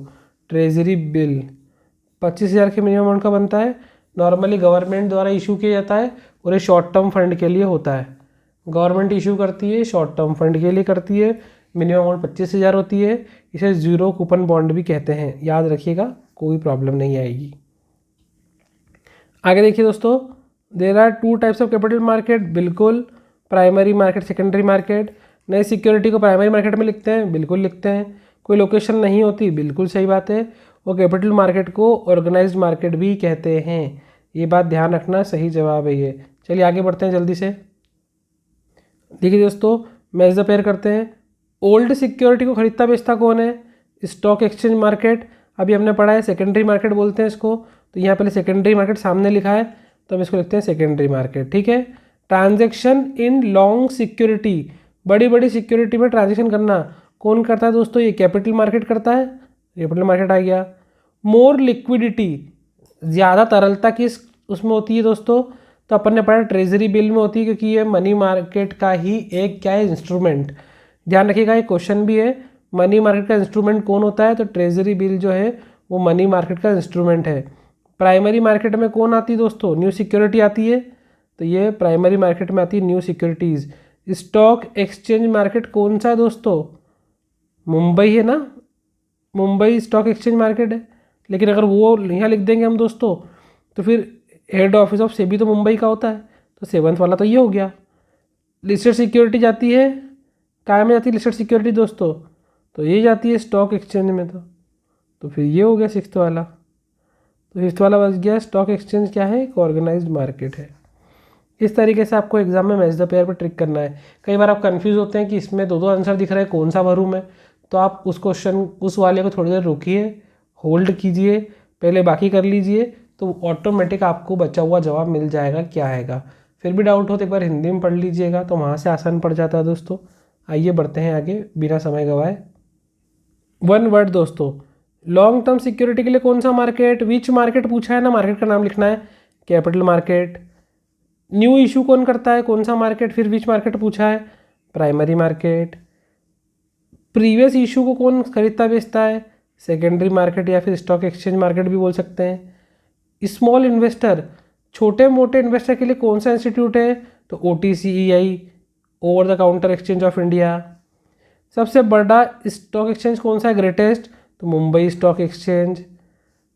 ट्रेजरी बिल 25,000 के मिनिमम अमाउंट का बनता है, नॉर्मली गवर्नमेंट द्वारा इशू किया जाता है, और ये शॉर्ट टर्म फंड के लिए होता है। गवर्नमेंट इशू करती है, शॉर्ट टर्म फंड के लिए करती है। मिनिमम अमाउंट 25,000 होती है। इसे ज़ीरो कूपन बॉन्ड भी कहते हैं। याद रखिएगा, कोई प्रॉब्लम नहीं आएगी। आगे देखिए दोस्तों, there are 2 types of capital market. बिल्कुल, प्राइमरी मार्केट, सेकेंडरी मार्केट। नई सिक्योरिटी को प्राइमरी मार्केट में लिखते हैं? बिल्कुल लिखते हैं। कोई लोकेशन नहीं होती? बिल्कुल सही बात है। और कैपिटल मार्केट को ऑर्गेनाइज्ड मार्केट भी कहते हैं। ये बात ध्यान रखना, सही जवाब है ये। चलिए आगे बढ़ते हैं जल्दी से। देखिए दोस्तों, मैच द पेयर करते हैं। ओल्ड सिक्योरिटी को खरीदता बेचता कौन है? Stock exchange market. अभी हमने पढ़ा है सेकेंडरी मार्केट बोलते हैं इसको, तो यहाँ पहले सेकेंडरी मार्केट सामने लिखा है, तो हम इसको लिखते हैं सेकेंडरी मार्केट। ठीक है। ट्रांजैक्शन इन लॉन्ग सिक्योरिटी, बड़ी बड़ी सिक्योरिटी में ट्रांजैक्शन करना कौन करता है दोस्तों? ये कैपिटल मार्केट करता है। कैपिटल मार्केट आ गया। मोर लिक्विडिटी, ज़्यादा तरलता किस उसमें होती है दोस्तों? तो अपन ने पढ़ा ट्रेजरी बिल में होती है, क्योंकि ये मनी मार्केट का ही एक क्या है? इंस्ट्रूमेंट। ध्यान रखिएगा, ये क्वेश्चन भी है। मनी मार्केट का इंस्ट्रूमेंट कौन होता है? तो ट्रेजरी बिल जो है वो मनी मार्केट का इंस्ट्रूमेंट है। प्राइमरी मार्केट में कौन आती है दोस्तों? न्यू सिक्योरिटी आती है, तो ये प्राइमरी मार्केट में आती है new securities. Stock exchange market कौन सा है दोस्तों? मुंबई है ना, मुंबई स्टॉक एक्सचेंज मार्केट है। लेकिन अगर वो यहाँ लिख देंगे हम दोस्तों, तो फिर हेड ऑफिस ऑफ सेबी तो मुंबई का होता है, तो 7th वाला तो ये हो गया। लिस्टेड सिक्योरिटी जाती है, काय में जाती है लिस्टेड सिक्योरिटी दोस्तों? तो ये जाती है स्टॉक एक्सचेंज में। तो फिर ये हो गया 6th वाला। तो 5th वाला बच गया। स्टॉक एक्सचेंज क्या है? एक ऑर्गेनाइज्ड मार्केट है। इस तरीके से आपको एग्जाम में मैच द पेयर पर ट्रिक करना है। कई बार आप कंफ्यूज होते हैं कि इसमें दो आंसर दिख रहे हैं, कौन सा भरूँ मैं? तो आप उस क्वेश्चन, उस वाले को थोड़ी देर रोकिए, होल्ड कीजिए, पहले बाकी कर लीजिए तो ऑटोमेटिक आपको बचा हुआ जवाब मिल जाएगा क्या आएगा। फिर भी डाउट हो तो एक बार हिंदी में पढ़ लीजिएगा तो वहाँ से आसान पड़ जाता है दोस्तों। आइए बढ़ते हैं आगे बिना समय गवाए। वन वर्ड दोस्तों, लॉन्ग टर्म सिक्योरिटी के लिए कौन सा मार्केट, विच मार्केट पूछा है ना, मार्केट का नाम लिखना है, कैपिटल मार्केट। न्यू इशू कौन करता है, कौन सा मार्केट, फिर विच मार्केट पूछा है, प्राइमरी मार्केट। प्रीवियस इशू को कौन खरीदता बेचता है, सेकेंडरी मार्केट या फिर स्टॉक एक्सचेंज मार्केट भी बोल सकते हैं। स्मॉल इन्वेस्टर, छोटे मोटे इन्वेस्टर के लिए कौन सा इंस्टीट्यूट है, तो OTCEI, over the counter exchange of India. सबसे बड़ा स्टॉक एक्सचेंज कौन सा है, ग्रेटेस्ट, तो Mumbai stock exchange.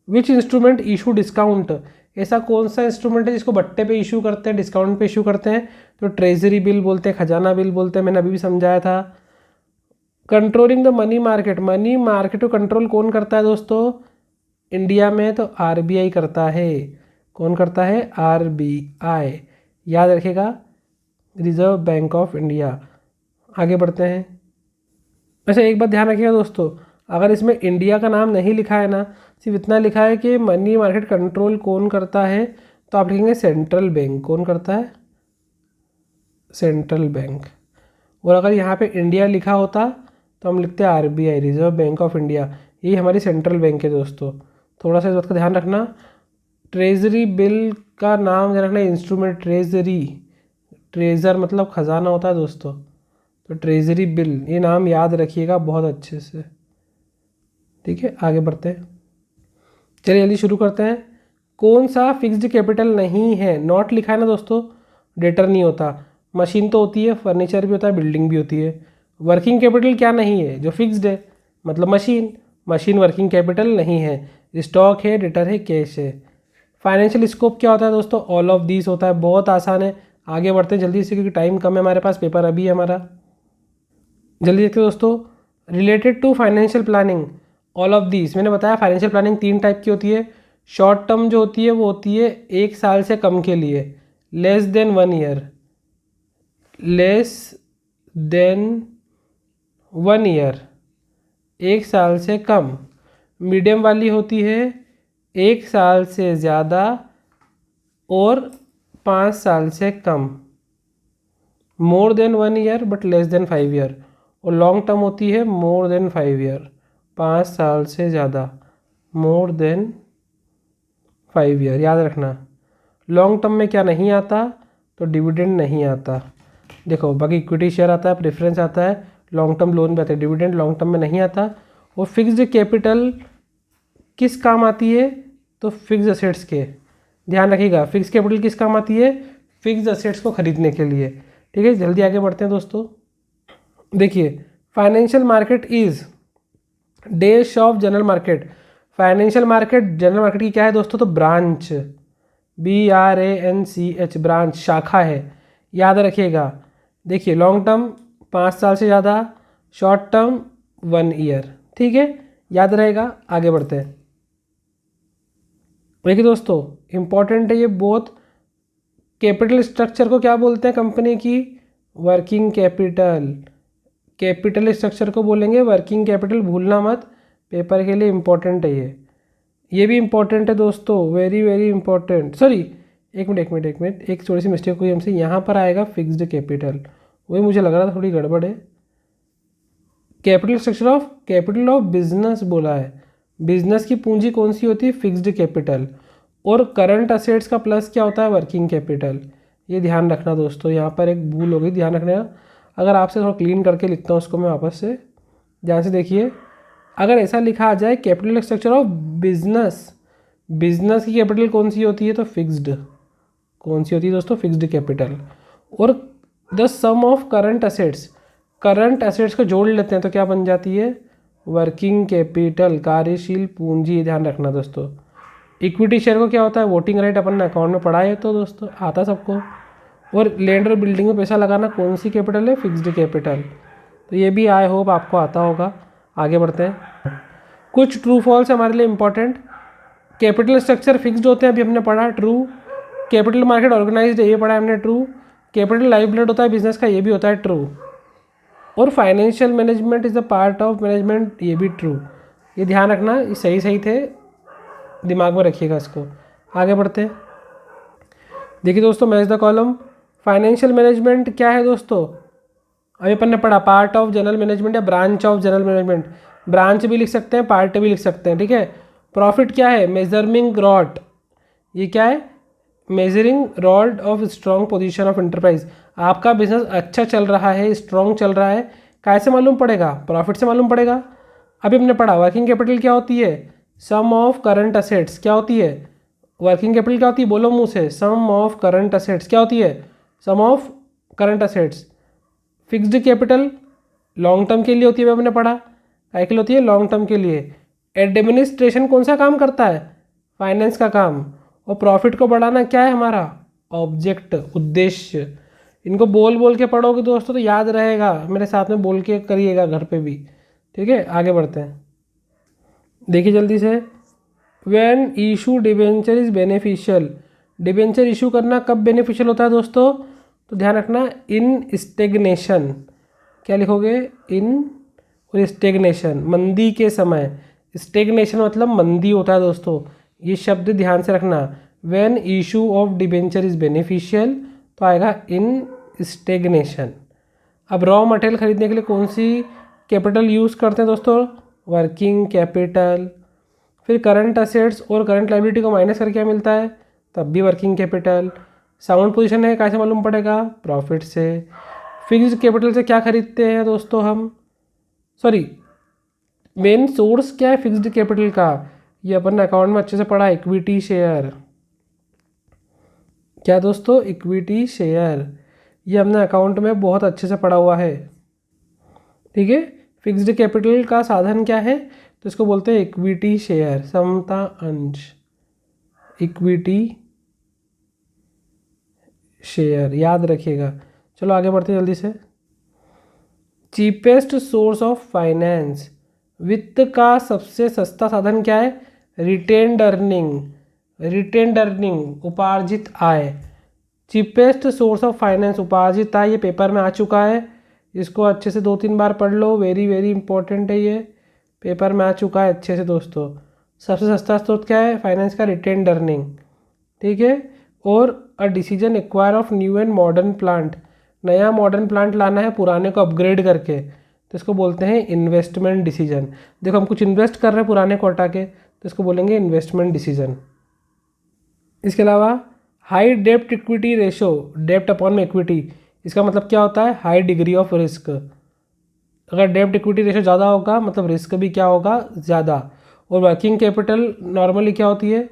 Which instrument issue discount, ऐसा कौन सा इंस्ट्रूमेंट है जिसको बट्टे पे इशू करते हैं, डिस्काउंट पे इशू करते हैं, तो ट्रेजरी बिल बोलते हैं, खजाना बिल बोलते हैं, मैंने अभी भी समझाया था। Controlling the money market, money market को कंट्रोल कौन करता है दोस्तों इंडिया में, तो RBI करता है। कौन करता है, RBI, याद रखिएगा, रिजर्व बैंक ऑफ इंडिया। आगे बढ़ते हैं। अच्छा एक बात ध्यान रखिएगा दोस्तों, अगर इसमें इंडिया का नाम नहीं लिखा है ना, सिर्फ इतना लिखा है कि मनी मार्केट कंट्रोल कौन करता है, तो आप लिखेंगे सेंट्रल बैंक। कौन करता है, सेंट्रल बैंक। और अगर यहाँ पे इंडिया लिखा होता तो हम लिखते हैं RBI, reserve bank of India. ये हमारी सेंट्रल बैंक है दोस्तों, थोड़ा सा इस बात का ध्यान रखना। ट्रेजरी बिल का नाम ध्यान रखना, इंस्ट्रूमेंट ट्रेजरी, ट्रेजर मतलब खजाना होता है दोस्तों, तो ट्रेजरी बिल, ये नाम याद रखिएगा बहुत अच्छे से। ठीक है आगे बढ़ते हैं, चलिए जल्दी शुरू करते हैं। कौन सा फिक्स्ड कैपिटल नहीं है, नॉट लिखा है ना दोस्तों, डेटर नहीं होता। मशीन तो होती है, फर्नीचर भी होता है, बिल्डिंग भी होती है। वर्किंग कैपिटल क्या नहीं है, जो फिक्स्ड है, मतलब मशीन, मशीन वर्किंग कैपिटल नहीं है। स्टॉक है, डेटर है, कैश है। फाइनेंशियल स्कोप क्या होता है दोस्तों, ऑल ऑफ दीज होता है। बहुत आसान है, आगे बढ़ते हैं जल्दी से क्योंकि टाइम कम है हमारे पास, पेपर अभी है हमारा। जल्दी देखते हैं दोस्तों। Related to financial planning, all of these, मैंने बताया फाइनेंशियल प्लानिंग 3 टाइप की होती है। शॉर्ट टर्म जो होती है वो होती है 1 साल से कम के लिए, less than 1 year, less than 1 year, 1 साल से कम। मीडियम वाली होती है 1 साल से ज़्यादा और 5 साल से कम, more than 1 year but less than 5 year. और लॉन्ग टर्म होती है मोर देन 5 ईयर, 5 साल से ज़्यादा, मोर देन 5 ईयर, याद रखना। लॉन्ग टर्म में क्या नहीं आता, तो डिविडेंड नहीं आता। देखो बाकी इक्विटी शेयर आता है, प्रेफरेंस आता है, लॉन्ग टर्म लोन भी आता है, डिविडेंड लॉन्ग टर्म में नहीं आता। और फिक्स्ड कैपिटल किस काम आती है, तो फिक्स्ड असेट्स के, ध्यान रखिएगा, फिक्स्ड कैपिटल किस काम आती है, फिक्स्ड असेट्स को खरीदने के लिए। ठीक है जल्दी आगे बढ़ते हैं दोस्तों। देखिए financial market is dash of general market. Financial market general market की क्या है दोस्तों, तो ब्रांच, BRANCH, ब्रांच, शाखा है, याद रखिएगा। देखिए लॉन्ग टर्म 5 साल से ज़्यादा, शॉर्ट टर्म 1 ईयर, ठीक है याद रहेगा। आगे बढ़ते हैं। देखिए दोस्तों इम्पॉर्टेंट है ये बहुत। कैपिटल स्ट्रक्चर को क्या बोलते हैं कंपनी की, वर्किंग कैपिटल। कैपिटल स्ट्रक्चर को बोलेंगे वर्किंग कैपिटल, भूलना मत, पेपर के लिए इम्पॉर्टेंट है ये भी इम्पॉर्टेंट है दोस्तों, वेरी वेरी इंपॉर्टेंट। सॉरी एक मिनट, एक थोड़ी सी मिस्टेक हुई हमसे, यहाँ पर आएगा फिक्स्ड कैपिटल, वही मुझे लग रहा था थोड़ी गड़बड़ है। कैपिटल ऑफ बिजनेस बोला है, बिजनेस की पूंजी कौन सी होती है, फिक्स्ड कैपिटल। और करंट असेट्स का प्लस क्या होता है, वर्किंग कैपिटल। ये ध्यान रखना दोस्तों, यहाँ पर एक भूल हो गई, ध्यान रखना। अगर आपसे थोड़ा क्लीन करके लिखता हूँ उसको मैं वापस से, ध्यान से देखिए। अगर ऐसा लिखा आ जाए capital structure of business, business की कैपिटल कौन सी होती है, तो फिक्स्ड, कौन सी होती है दोस्तों, फिक्स्ड कैपिटल। और the sum of current assets, current assets को जोड़ लेते हैं तो क्या बन जाती है, वर्किंग कैपिटल, कार्यशील पूंजी, ध्यान रखना दोस्तों। इक्विटी शेयर को क्या होता है, वोटिंग राइट, अपन ने अकाउंट में पढ़ा है तो दोस्तों आता सबको। और लैंड और बिल्डिंग में पैसा लगाना कौन सी कैपिटल है, फिक्स्ड कैपिटल। तो ये भी आई होप आपको आता होगा। आगे बढ़ते हैं। कुछ ट्रू फॉल्स हमारे लिए इंपॉर्टेंट। कैपिटल स्ट्रक्चर फिक्स्ड होते हैं, अभी हमने पढ़ा, ट्रू। कैपिटल मार्केट ऑर्गेनाइज्ड है, ये पढ़ा है हमने, ट्रू। कैपिटल लाइफ ब्लड होता है बिजनेस का, ये भी होता है, ट्रू। और financial management is a part of management, ये भी ट्रू। ये ध्यान रखना, ये सही थे, दिमाग में रखिएगा इसको। आगे बढ़ते हैं। देखिए दोस्तों, match the column. Financial management क्या है दोस्तों? अभी अपन ने पढ़ा पार्ट ऑफ जनरल मैनेजमेंट या branch of general management. Branch भी लिख सकते हैं, पार्ट भी लिख सकते हैं, ठीक है। प्रॉफिट क्या है? Measuring rod. ये क्या है? Measuring rod of strong position of enterprise. आपका बिजनेस अच्छा चल रहा है, स्ट्रॉन्ग चल रहा है, कैसे मालूम पड़ेगा? प्रॉफिट से मालूम पड़ेगा। अभी हमने पढ़ा वर्किंग कैपिटल क्या होती है? Sum of current assets. क्या होती है वर्किंग कैपिटल? क्या होती है? बोलो मुंह से। Sum of current assets. क्या होती है? Sum of current assets. Fixed capital long term के लिए होती है, हमने पढ़ा। काय के लिए होती है? लॉन्ग टर्म के लिए। एडमिनिस्ट्रेशन कौन सा काम करता है? फाइनेंस का काम। और प्रॉफिट को बढ़ाना क्या है हमारा? ऑब्जेक्ट, उद्देश्य। इनको बोल बोल के पढ़ोगे दोस्तों तो याद रहेगा, मेरे साथ में बोल के करिएगा घर पे भी, ठीक है। आगे बढ़ते हैं, देखिए जल्दी से। When issue debenture is beneficial. Debenture issue करना कब बेनिफिशियल होता है दोस्तों? तो ध्यान रखना, इन स्टेगनेशन। क्या लिखोगे? इन और स्टेगनेशन, मंदी के समय। स्टेगनेशन मतलब मंदी होता है दोस्तों, ये शब्द ध्यान से रखना। When issue of debenture is beneficial तो आएगा इन स्टेगनेशन। अब रॉ मटेरियल खरीदने के लिए कौन सी कैपिटल यूज़ करते हैं दोस्तों? Working capital. फिर करंट असेट्स और करंट लाइबिलिटी को माइनस करके क्या मिलता है? तब भी वर्किंग कैपिटल। साउंड पोजीशन है, कैसे मालूम पड़ेगा? प्रॉफिट से। फिक्स्ड कैपिटल से क्या खरीदते हैं दोस्तों हम? सॉरी, मेन सोर्स क्या है फिक्स्ड कैपिटल का? ये अपन ने अकाउंट में अच्छे से पढ़ा, इक्विटी शेयर। क्या दोस्तों? Equity share. ये हमने अकाउंट में बहुत अच्छे से पढ़ा हुआ है, ठीक है। फिक्स्ड कैपिटल का साधन क्या है? तो इसको बोलते हैं इक्विटी शेयर, समता अंश। इक्विटी शेयर याद रखिएगा। चलो आगे बढ़ते हैं जल्दी से। Cheapest source of finance. वित्त का सबसे सस्ता साधन क्या है? Retained earning. रिटेन्ड अर्निंग, उपार्जित आय। चीपेस्ट सोर्स ऑफ फाइनेंस, उपार्जित आय, ये पेपर में आ चुका है। इसको अच्छे से 2-3 बार पढ़ लो, वेरी वेरी इंपॉर्टेंट है, ये पेपर में आ चुका है अच्छे से दोस्तों। सबसे सस्ता स्रोत क्या है फाइनेंस का? रिटेन्ड अर्निंग, ठीक है। और a decision acquire of new and modern plant. नया मॉडर्न प्लांट लाना है पुराने को अपग्रेड करके, तो इसको बोलते हैं इन्वेस्टमेंट डिसीजन। देखो हम कुछ इन्वेस्ट कर रहे हैं पुराने को हटा के, तो इसको बोलेंगे इन्वेस्टमेंट डिसीजन। इसके अलावा हाई डेप्ट इक्विटी रेशो, डेप्ट अपॉन में इक्विटी, इसका मतलब क्या होता है? High degree of risk. अगर डेप्ट इक्विटी रेशो ज़्यादा होगा मतलब रिस्क भी क्या होगा? ज़्यादा। और वर्किंग कैपिटल नॉर्मली क्या होती है?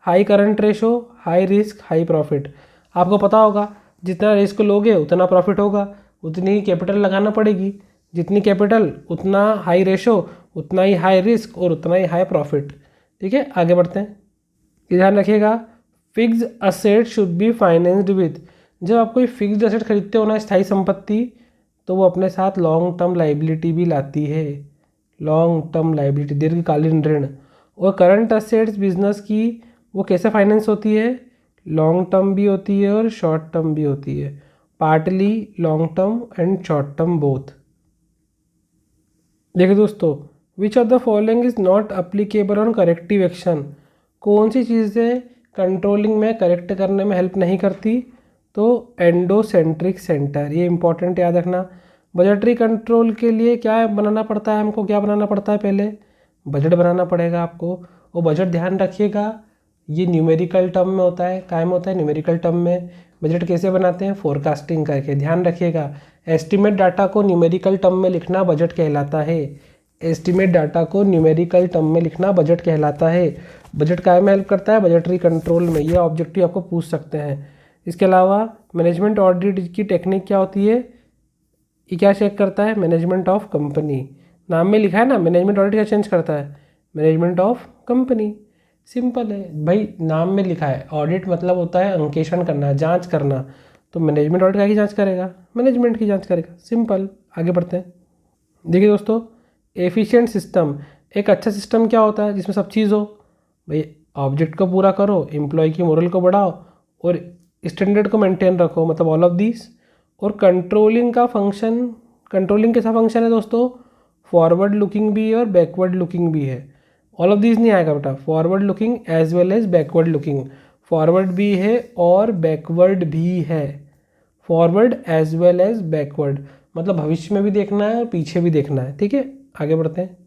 High current ratio, high risk, high profit. आपको पता होगा जितना रिस्क लोगे उतना प्रॉफिट होगा, उतनी ही कैपिटल लगाना पड़ेगी। जितनी कैपिटल उतना हाई रेशो, उतना ही हाई रिस्क और उतना ही हाई प्रॉफिट, ठीक है। आगे बढ़ते हैं, ध्यान रखिएगा। Fixed asset should be financed with. जब आप कोई फिक्स्ड असेट खरीदते हो ना, स्थायी संपत्ति, तो वो अपने साथ लॉन्ग टर्म लाइबिलिटी भी लाती है। लॉन्ग टर्म लाइबिलिटी, दीर्घकालीन ऋण। और करंट असेट्स बिजनेस की वो कैसे फाइनेंस होती है? लॉन्ग टर्म भी होती है और शॉर्ट टर्म भी होती है। Partly long term and short term both. देखिए दोस्तों, which of the following is not applicable on corrective action. कौन सी चीज़ें कंट्रोलिंग में करेक्ट करने में हेल्प नहीं करती? तो एंडोसेंट्रिक सेंटर, ये इंपॉर्टेंट याद रखना। बजटरी कंट्रोल के लिए क्या बनाना पड़ता है हमको? क्या बनाना पड़ता है? पहले बजट बनाना पड़ेगा आपको। और बजट ध्यान रखिएगा, ये न्यूमेरिकल टर्म में होता है। कायम होता है न्यूमेरिकल टर्म में। बजट कैसे बनाते हैं? फोरकास्टिंग करके। ध्यान रखिएगा, एस्टिमेट डाटा को न्यूमेरिकल टर्म में लिखना बजट कहलाता है। एस्टिमेट डाटा को न्यूमेरिकल टर्म में लिखना बजट कहलाता है। बजट काय में हेल्प करता है? बजटरी कंट्रोल में। ये ऑब्जेक्टिव आपको पूछ सकते हैं। इसके अलावा मैनेजमेंट ऑडिट की टेक्निक क्या होती है? ये क्या चेक करता है? Management of company. नाम में लिखा है ना, मैनेजमेंट ऑडिट क्या चेंज करता है? Management of company. सिंपल है भाई, नाम में लिखा है। ऑडिट मतलब होता है अंकेक्षण करना, जांच करना। तो मैनेजमेंट ऑडिट की जांच करेगा? मैनेजमेंट की जांच करेगा। सिंपल। आगे बढ़ते हैं, देखिए दोस्तों, एफिशिएंट सिस्टम। एक अच्छा सिस्टम क्या होता है? जिसमें सब चीज़ हो भाई। ऑब्जेक्ट को पूरा करो, एम्प्लॉय की मोरल को बढ़ाओ और स्टैंडर्ड को मेंटेन रखो, मतलब ऑल ऑफ दिस। और कंट्रोलिंग का फंक्शन, कंट्रोलिंग कैसा फंक्शन है दोस्तों? फॉरवर्ड लुकिंग भी है और बैकवर्ड लुकिंग भी है। ऑल ऑफ दिस नहीं आएगा बेटा, forward looking as well as backward looking, forward भी है और बैकवर्ड भी है, forward as well as backward, मतलब भविष्य में भी देखना है और पीछे भी देखना है। ठीक है, आगे बढ़ते हैं।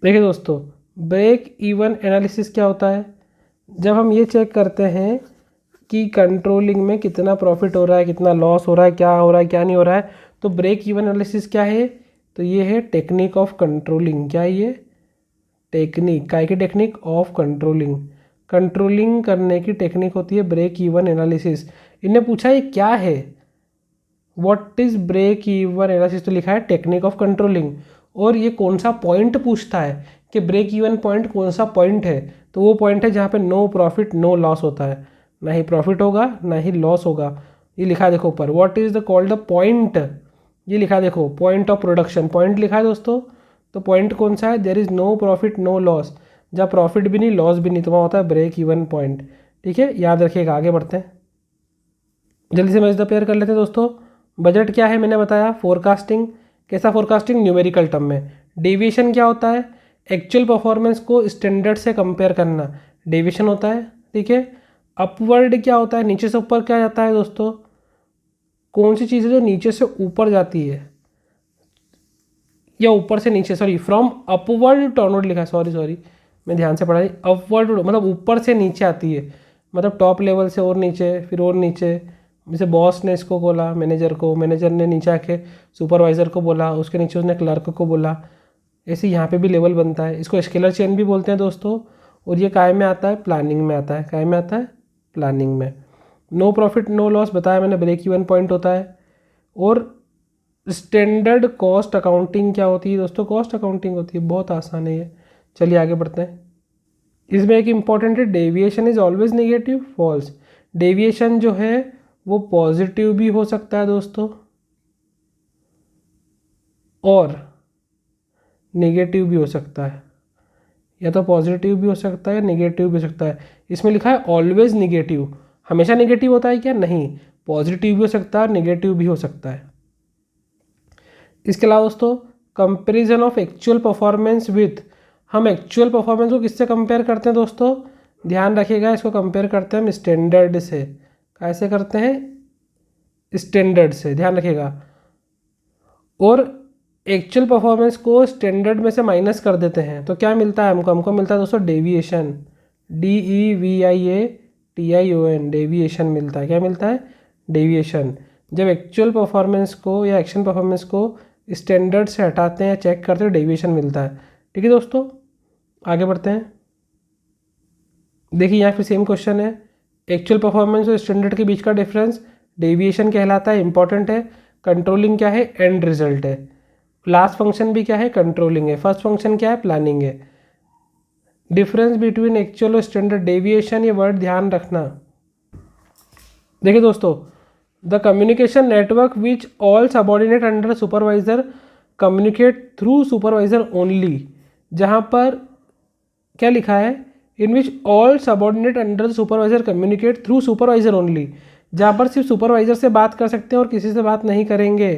देखिए दोस्तों, ब्रेक इवन एनालिसिस क्या होता है? जब हम ये चेक करते हैं कि कंट्रोलिंग में कितना प्रॉफिट हो रहा है, कितना लॉस हो रहा है, क्या हो रहा है, क्या नहीं हो रहा है, तो ब्रेक इवन एनालिसिस क्या है? तो ये है टेक्निक ऑफ कंट्रोलिंग। क्या है ये? टेक्निक, काय की टेक्निक ऑफ कंट्रोलिंग, कंट्रोलिंग करने की टेक्निक होती है ब्रेक इवन एनालिसिस। इन्हें पूछा ये क्या है, what is break even analysis, तो लिखा है टेक्निक ऑफ कंट्रोलिंग। और ये कौन सा पॉइंट पूछता है कि ब्रेक इवन पॉइंट कौन सा पॉइंट है, तो वो पॉइंट है जहाँ पे नो प्रॉफिट नो लॉस होता है, ना ही प्रॉफिट होगा ना ही लॉस होगा। ये लिखा है देखो ऊपर, what is the called the point, ये लिखा है देखो, पॉइंट ऑफ प्रोडक्शन, पॉइंट लिखा है दोस्तों। तो पॉइंट कौन सा है? There is no profit no loss, जहाँ प्रॉफिट भी नहीं लॉस भी नहीं, तो वहाँ होता है ब्रेक इवन पॉइंट। ठीक है, याद रखिएगा। आगे बढ़ते हैं, जल्दी से मैच द पेयर कर लेते हैं दोस्तों। बजट क्या है मैंने बताया, फोरकास्टिंग, कैसा फोरकास्टिंग? न्यूमेरिकल टर्म में। डेविएशन क्या होता है? एक्चुअल परफॉर्मेंस को स्टैंडर्ड से कंपेयर करना, डेविएशन होता है। ठीक है, अपवर्ड क्या होता है? नीचे से ऊपर क्या जाता है दोस्तों? कौन सी चीज़ है जो नीचे से ऊपर जाती है या ऊपर से नीचे, sorry, from upward to downward लिखा है, सॉरी मैं ध्यान से पढ़ा नहीं, अपवर्ड मतलब ऊपर से नीचे आती है, मतलब टॉप लेवल से और नीचे, फिर और नीचे। जैसे बॉस ने इसको बोला मैनेजर को, मैनेजर ने नीचे आके सुपरवाइज़र को बोला, उसके नीचे उसने क्लर्क को बोला, ऐसे यहाँ पे भी लेवल बनता है। इसको स्केलर चेन भी बोलते हैं दोस्तों। और ये काय में आता है? प्लानिंग में आता है। काय में आता है? प्लानिंग में। नो प्रॉफिट नो लॉस बताया मैंने, ब्रेक इवन पॉइंट होता है। और स्टैंडर्ड कॉस्ट अकाउंटिंग क्या होती है दोस्तों? कॉस्ट अकाउंटिंग होती है, बहुत आसान है ये। चलिए आगे बढ़ते हैं। इसमें एक इम्पॉर्टेंट है, deviation is always negative, false. Deviation जो है वो पॉजिटिव भी हो सकता है दोस्तों और नेगेटिव भी हो सकता है, या तो पॉजिटिव भी हो सकता है, नेगेटिव भी हो सकता है। इसमें लिखा है ऑलवेज नेगेटिव, हमेशा नेगेटिव होता है क्या? नहीं, पॉजिटिव भी हो सकता है, नेगेटिव भी हो सकता है। इसके अलावा दोस्तों, comparison of actual performance with, हम एक्चुअल परफॉर्मेंस को किससे कंपेयर करते हैं दोस्तों? ध्यान रखिएगा, इसको कंपेयर करते हैं हम स्टैंडर्ड से। कैसे करते हैं? स्टैंडर्ड से, ध्यान रखिएगा। और एक्चुअल परफॉर्मेंस को स्टैंडर्ड में से माइनस कर देते हैं तो क्या मिलता है हमको मिलता है दोस्तों डेविएशन, DEVIATION, डेविएशन मिलता है। क्या मिलता है? डेविएशन। जब एक्चुअल परफॉर्मेंस को या एक्शन परफॉर्मेंस को स्टैंडर्ड से हटाते हैं या चेक करते हैं, डेविएशन मिलता है। ठीक है दोस्तों, आगे बढ़ते हैं। देखिए यहाँ फिर सेम क्वेश्चन है, एक्चुअल परफॉर्मेंस और स्टैंडर्ड के बीच का डिफरेंस डेविएशन कहलाता है, इंपॉर्टेंट है। कंट्रोलिंग क्या है? एंड रिजल्ट है। लास्ट फंक्शन भी क्या है? कंट्रोलिंग है। फर्स्ट फंक्शन क्या है? प्लानिंग है। डिफरेंस बिटवीन एक्चुअल और स्टैंडर्ड डेविएशन, ये वर्ड ध्यान रखना। देखिए दोस्तों, the communication network which all subordinate under supervisor communicate through supervisor only, जहाँ पर क्या लिखा है? In which all subordinate under supervisor communicate through supervisor only, जहाँ पर सिर्फ सुपरवाइजर से बात कर सकते हैं और किसी से बात नहीं करेंगे।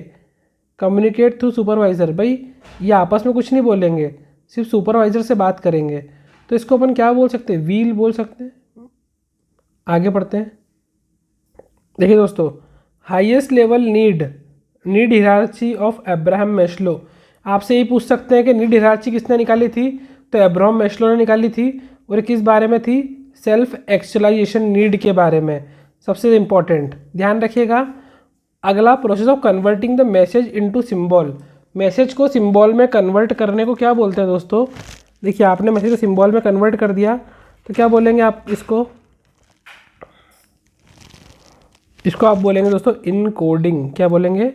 कम्युनिकेट थ्रू सुपरवाइज़र, भाई ये आपस में कुछ नहीं बोलेंगे, सिर्फ सुपरवाइज़र से बात करेंगे, तो इसको अपन क्या बोल सकते हैं? व्हील बोल सकते हैं। आगे बढ़ते हैं। देखिए दोस्तों, highest level need hierarchy of Abraham Maslow, आपसे यही पूछ सकते हैं कि नीड हियरार्ची किसने निकाली थी? तो अब्राहम मैस्लो ने निकाली थी। और किस बारे में थी? सेल्फ एक्चुअलाइजेशन नीड के बारे में। सबसे इम्पॉर्टेंट ध्यान रखिएगा। अगला, process of converting the message into symbol, message को सिंबल में कन्वर्ट करने को क्या बोलते हैं दोस्तों? देखिए आपने मैसेज को सिंबल में कन्वर्ट कर दिया तो क्या बोलेंगे आप इसको आप बोलेंगे दोस्तों इनकोडिंग। क्या बोलेंगे?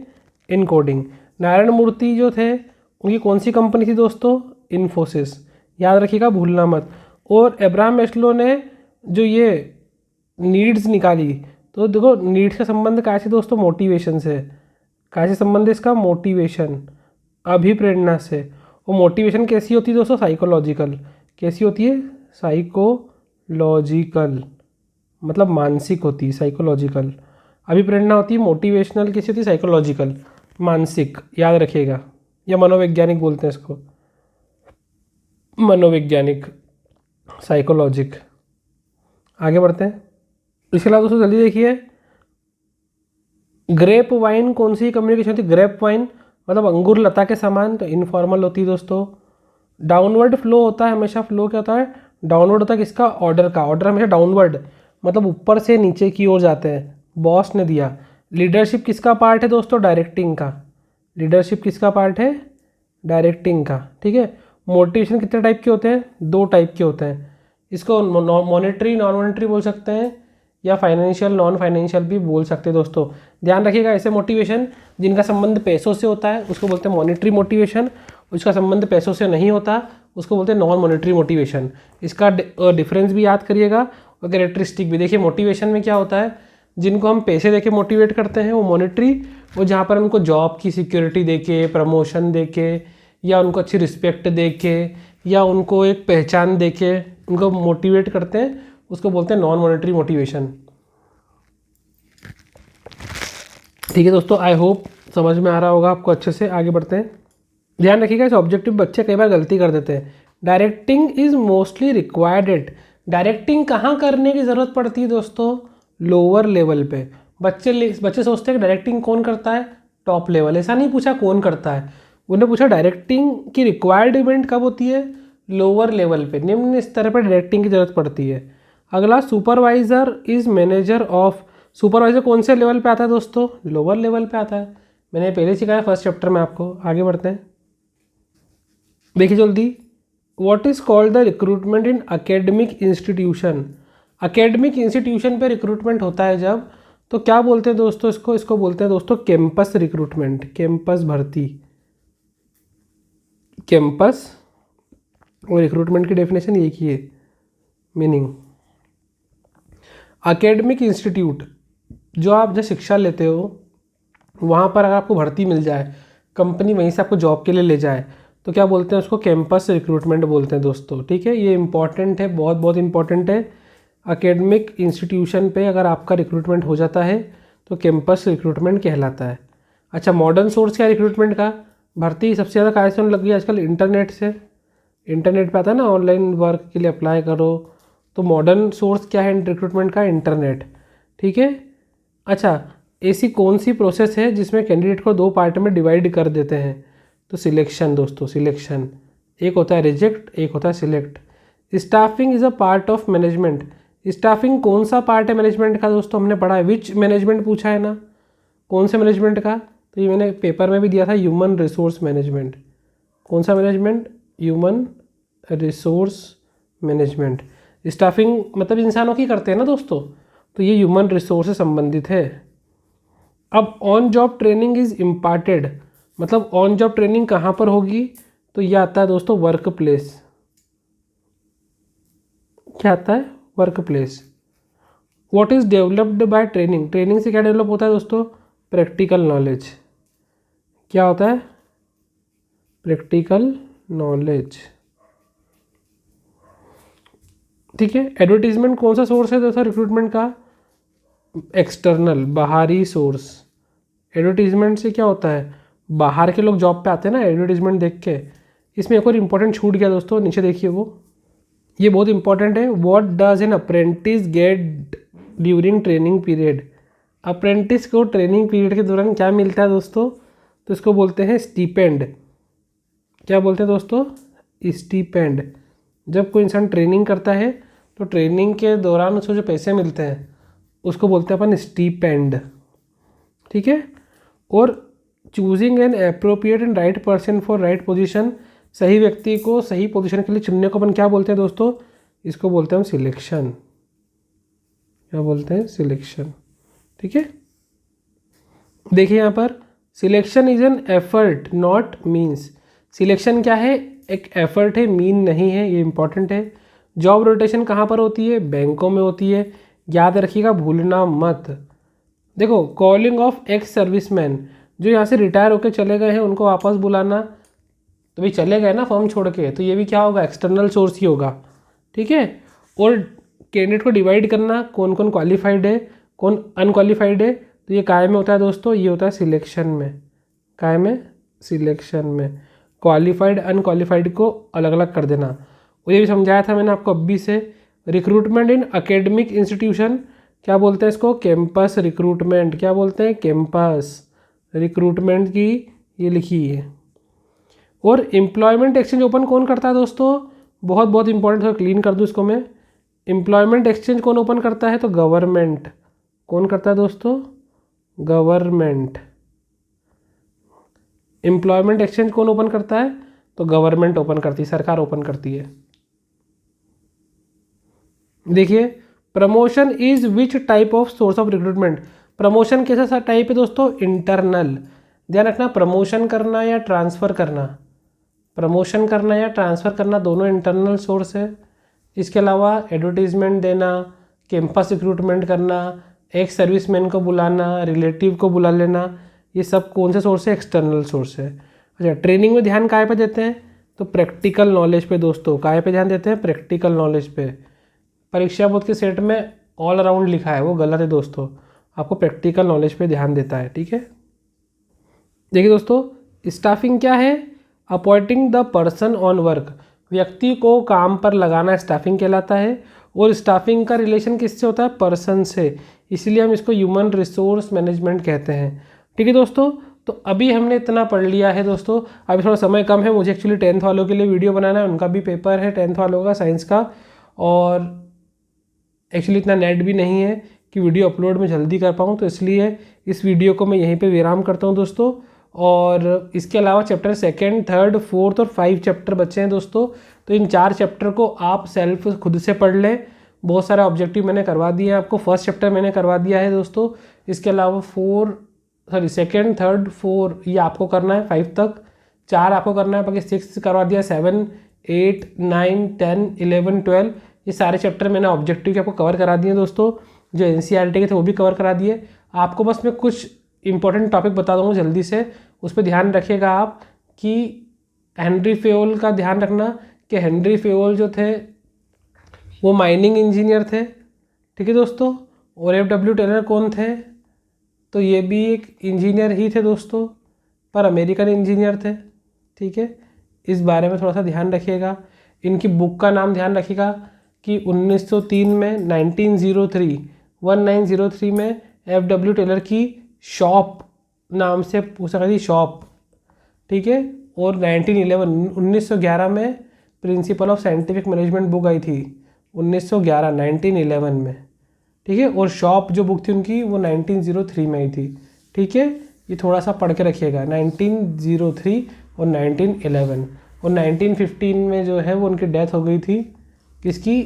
इनकोडिंग। नारायण मूर्ति जो थे उनकी कौन सी कंपनी थी दोस्तों? इन्फोसिस, याद रखिएगा, भूलना मत। और अब्राहम मैस्लो ने जो ये नीड्स निकाली, तो देखो नीड्स का संबंध क्या से दोस्तों? मोटिवेशन से। कैसे संबंध है इसका? मोटिवेशन, अभिप्रेरणा से। और मोटिवेशन कैसी होती है दोस्तों? साइकोलॉजिकल। कैसी होती है? साइकोलॉजिकल, मतलब मानसिक होती है, साइकोलॉजिकल। अभिप्रेरणा होती है मोटिवेशनल, कैसी होती है? साइकोलॉजिकल, मानसिक, याद रखिएगा, या मनोवैज्ञानिक बोलते हैं इसको। मनोवैज्ञानिक, साइकोलॉजिक। आगे बढ़ते हैं। इसके अलावा दोस्तों जल्दी देखिए, ग्रेप वाइन कौन सी कम्युनिकेशन होती है? ग्रेप वाइन मतलब अंगूर लता के समान, तो इनफॉर्मल होती है दोस्तों। डाउनवर्ड फ्लो होता है हमेशा, फ्लो क्या होता है? डाउनवर्ड होता है किसका? ऑर्डर का। ऑर्डर हमेशा डाउनवर्ड मतलब ऊपर से नीचे की ओर जाते हैं, बॉस ने दिया। लीडरशिप किसका पार्ट है दोस्तों? डायरेक्टिंग का। लीडरशिप किसका पार्ट है? डायरेक्टिंग का। ठीक है। मोटिवेशन कितने टाइप के होते हैं? 2 टाइप के होते हैं। इसको मॉनेटरी नॉन मॉनेटरी बोल सकते हैं, या फाइनेंशियल नॉन फाइनेंशियल भी बोल सकते हैं दोस्तों। ध्यान रखिएगा, ऐसे मोटिवेशन जिनका संबंध पैसों से होता है उसको बोलते हैं मॉनेटरी मोटिवेशन, उसका संबंध पैसों से नहीं होता उसको बोलते हैं नॉन मॉनेटरी मोटिवेशन। इसका डिफरेंस भी याद करिएगा और कैरेक्टरिस्टिक भी। देखिए मोटिवेशन में क्या होता है, जिनको हम पैसे देके मोटिवेट करते हैं वो मॉनेटरी, वो जहाँ पर उनको जॉब की सिक्योरिटी देके, प्रमोशन देके, या उनको अच्छी रिस्पेक्ट देके, या उनको एक पहचान देके उनको मोटिवेट करते हैं, उसको बोलते हैं नॉन मॉनेटरी मोटिवेशन। ठीक है दोस्तों, आई होप समझ में आ रहा होगा आपको अच्छे से। आगे बढ़ते हैं। ध्यान रखिएगा, इस ऑब्जेक्टिव बच्चे कई बार गलती कर देते हैं। Directing is mostly required at, directing कहाँ करने की ज़रूरत पड़ती है दोस्तों? लोअर लेवल पे। बच्चे सोचते हैं कि डायरेक्टिंग कौन करता है? Top level. ऐसा नहीं पूछा कौन करता है, उन्हें पूछा डायरेक्टिंग की रिक्वायरमेंट कब होती है? लोअर लेवल पे, निम्न स्तर पर डायरेक्टिंग की ज़रूरत पड़ती है। अगला, supervisor is manager of, supervisor कौन से लेवल पे आता है दोस्तों? लोअर लेवल पे आता है। मैंने पहले सिखाया फर्स्ट चैप्टर में आपको। आगे बढ़ते हैं, देखिए जल्दी। What is called the recruitment in academic institution, academic institution पे रिक्रूटमेंट होता है जब, तो क्या बोलते हैं दोस्तों इसको? इसको बोलते हैं दोस्तों कैंपस रिक्रूटमेंट, कैंपस भर्ती। कैंपस और रिक्रूटमेंट की डेफिनेशन एक ही है, मीनिंग। अकेडमिक इंस्टीट्यूट, जो आप जब शिक्षा लेते हो वहाँ पर अगर आपको भर्ती मिल जाए, कंपनी वहीं से आपको जॉब के लिए ले जाए, तो क्या बोलते हैं उसको? कैंपस रिक्रूटमेंट बोलते हैं दोस्तों। ठीक है, ये इंपॉर्टेंट है, बहुत बहुत इंपॉर्टेंट है। अकेडमिक इंस्टीट्यूशन पे अगर आपका रिक्रूटमेंट हो जाता है तो कैंपस रिक्रूटमेंट कहलाता है। अच्छा, मॉडर्न सोर्स क्या है रिक्रूटमेंट का? भर्ती सबसे ज़्यादा कहाँ से होने लग गई आजकल? इंटरनेट से। इंटरनेट पे आता है ना, ऑनलाइन वर्क के लिए अप्लाई करो, तो मॉडर्न सोर्स क्या है रिक्रूटमेंट का? इंटरनेट। ठीक है। अच्छा, ऐसी कौन सी प्रोसेस है जिसमें कैंडिडेट को 2 पार्ट में डिवाइड कर देते हैं? तो सिलेक्शन दोस्तों, सिलेक्शन। एक होता है रिजेक्ट, एक होता है select. Staffing is a part of management, staffing कौन सा पार्ट है मैनेजमेंट का दोस्तों? हमने पढ़ा है, विच मैनेजमेंट पूछा है ना, कौन से मैनेजमेंट का? तो ये मैंने पेपर में भी दिया था, ह्यूमन रिसोर्स मैनेजमेंट। कौन सा management? Human resource management. Staffing मतलब इंसानों की करते हैं ना दोस्तों, तो ये ह्यूमन रिसोर्स से संबंधित है। अब on job training is imparted, मतलब ऑन जॉब ट्रेनिंग कहाँ पर होगी? तो ये आता है दोस्तों वर्क प्लेस। क्या आता है? Work place. What is developed by training, training से क्या डेवलप होता है दोस्तों? Practical knowledge. क्या होता है? Practical knowledge. ठीक है। एडवर्टीजमेंट कौन सा सोर्स है दोस्तों रिक्रूटमेंट का? एक्सटर्नल, बाहरी सोर्स। एडवर्टीजमेंट से क्या होता है? बाहर के लोग जॉब पे आते हैं ना एडवर्टीजमेंट देख के। इसमें एक और इंपॉर्टेंट छूट गया दोस्तों, नीचे देखिए वो, ये बहुत इंपॉर्टेंट है। What does an apprentice get during training period, apprentice को ट्रेनिंग पीरियड के दौरान क्या मिलता है दोस्तों? तो इसको बोलते हैं स्टीपेंड। क्या बोलते हैं दोस्तों? स्टीपेंड। जब कोई इंसान ट्रेनिंग करता है तो ट्रेनिंग के दौरान उसको जो पैसे मिलते हैं उसको बोलते हैं अपन स्टीपेंड। ठीक है। और choosing an appropriate and right person for right position, सही व्यक्ति को सही पोजीशन के लिए चुनने को अपन क्या बोलते हैं दोस्तों? इसको बोलते हैं हम सिलेक्शन। क्या बोलते हैं? सिलेक्शन। ठीक है। देखिए यहाँ पर, selection is an effort not means, selection क्या है? एक एफर्ट है, मीन नहीं है, ये इंपॉर्टेंट है। जॉब रोटेशन कहाँ पर होती है? बैंकों में होती है, याद रखिएगा, भूलना मत। देखो, कॉलिंग ऑफ एक्स सर्विसमैन, जो यहाँ से रिटायर होकर चले गए हैं उनको वापस बुलाना, तो भाई चले गए ना फर्म छोड़ के, तो ये भी क्या होगा? एक्सटर्नल सोर्स ही होगा। ठीक है। और कैंडिडेट को डिवाइड करना, कौन कौन क्वालिफाइड है कौन अनक्वालिफाइड है, तो ये काय में होता है दोस्तों? ये होता है सिलेक्शन में। काय में? सिलेक्शन में। क्वालिफाइड अनक्वालिफाइड को अलग अलग कर देना। और ये भी समझाया था मैंने आपको अभी से। रिक्रूटमेंट इन एकेडमिक इंस्टीट्यूशन क्या बोलते हैं इसको? Campus recruitment. क्या बोलते हैं? कैंपस रिक्रूटमेंट की ये लिखी है। और एम्प्लॉयमेंट एक्सचेंज ओपन कौन करता है दोस्तों? बहुत बहुत इंपॉर्टेंट है, क्लीन कर दूँ इसको मैं। एम्प्लॉयमेंट एक्सचेंज कौन ओपन करता है? तो गवर्नमेंट। कौन करता है दोस्तों? गवर्नमेंट। एम्प्लॉयमेंट एक्सचेंज कौन ओपन करता है? तो गवर्नमेंट ओपन करती है, सरकार ओपन करती है। देखिए, promotion is which type of source of recruitment. Promotion कैसा सा टाइप है दोस्तों? इंटरनल। ध्यान रखना, प्रमोशन करना या ट्रांसफ़र करना, प्रमोशन करना या ट्रांसफ़र करना दोनों इंटरनल सोर्स है। इसके अलावा एडवर्टीजमेंट देना, कैंपस रिक्रूटमेंट करना, एक सर्विसमैन को बुलाना, रिलेटिव को बुला लेना, ये सब कौन से सोर्स है? एक्सटर्नल सोर्स है। अच्छा, ट्रेनिंग में ध्यान काय पे देते हैं? तो प्रैक्टिकल नॉलेज पे दोस्तों। काय पे ध्यान देते हैं? प्रैक्टिकल नॉलेज पे। परीक्षा बोर्ड के सेट में ऑल अराउंड लिखा है, वो गलत है दोस्तों। आपको प्रैक्टिकल नॉलेज पे ध्यान देता है, ठीक है। देखिए दोस्तों, स्टाफिंग क्या है? Appointing the person on work, व्यक्ति को काम पर लगाना स्टाफिंग कहलाता है। और स्टाफिंग का रिलेशन किससे होता है? पर्सन से, इसलिए हम इसको ह्यूमन रिसोर्स मैनेजमेंट कहते हैं, ठीक है दोस्तों। तो अभी हमने इतना पढ़ लिया है दोस्तों। अभी थोड़ा समय कम है, मुझे एक्चुअली 10th वालों के लिए वीडियो बनाना है, उनका भी पेपर है 10th वालों का साइंस का, और एक्चुअली इतना नेट भी नहीं है कि वीडियो अपलोड में जल्दी कर पाऊँ, तो इसलिए इस वीडियो को मैं यहीं पे विराम करता हूँ दोस्तों। और इसके अलावा चैप्टर 2nd, 3rd, 4th और 5 चैप्टर बचे हैं दोस्तों। तो इन 4 चैप्टर को आप सेल्फ खुद से पढ़ लें। बहुत सारे ऑब्जेक्टिव मैंने करवा दिए हैं आपको, फर्स्ट चैप्टर मैंने करवा दिया है दोस्तों। इसके अलावा 2nd, 3rd, 4 ये आपको करना है 5 तक, 4 आपको करना है, बाकी 6 करवा दिया, 7, 8, 9, 10, 11, 12 ये सारे चैप्टर मैंने ऑब्जेक्टिव के आपको कवर करा दिए दोस्तों। जो एनसीईआरटी के थे वो भी कवर करा दिए आपको। बस मैं कुछ इंपॉर्टेंट टॉपिक बता दूंगा जल्दी से, उस पर ध्यान रखिएगा आप। कि हेनरी फेयोल का ध्यान रखना कि हेनरी फेयोल जो थे वो माइनिंग इंजीनियर थे, ठीक है दोस्तों। और एफ.डब्ल्यू. टेलर कौन थे? तो ये भी एक इंजीनियर ही थे दोस्तों, पर अमेरिकन इंजीनियर थे, ठीक है। इस बारे में थोड़ा सा ध्यान रखिएगा। इनकी बुक का नाम ध्यान रखिएगा कि 1903 में 1903 में एफ.डब्ल्यू. टेलर की शॉप नाम से पूछा गई थी, शॉप, ठीक है। और 1911 में principle of scientific management book आई थी 1911 में, ठीक है। और शॉप जो बुक थी उनकी वो 1903 में आई थी, ठीक है। ये थोड़ा सा पढ़ के रखिएगा, 1903 और 1911। और 1915 में जो है वो उनकी डेथ हो गई थी, किसकी?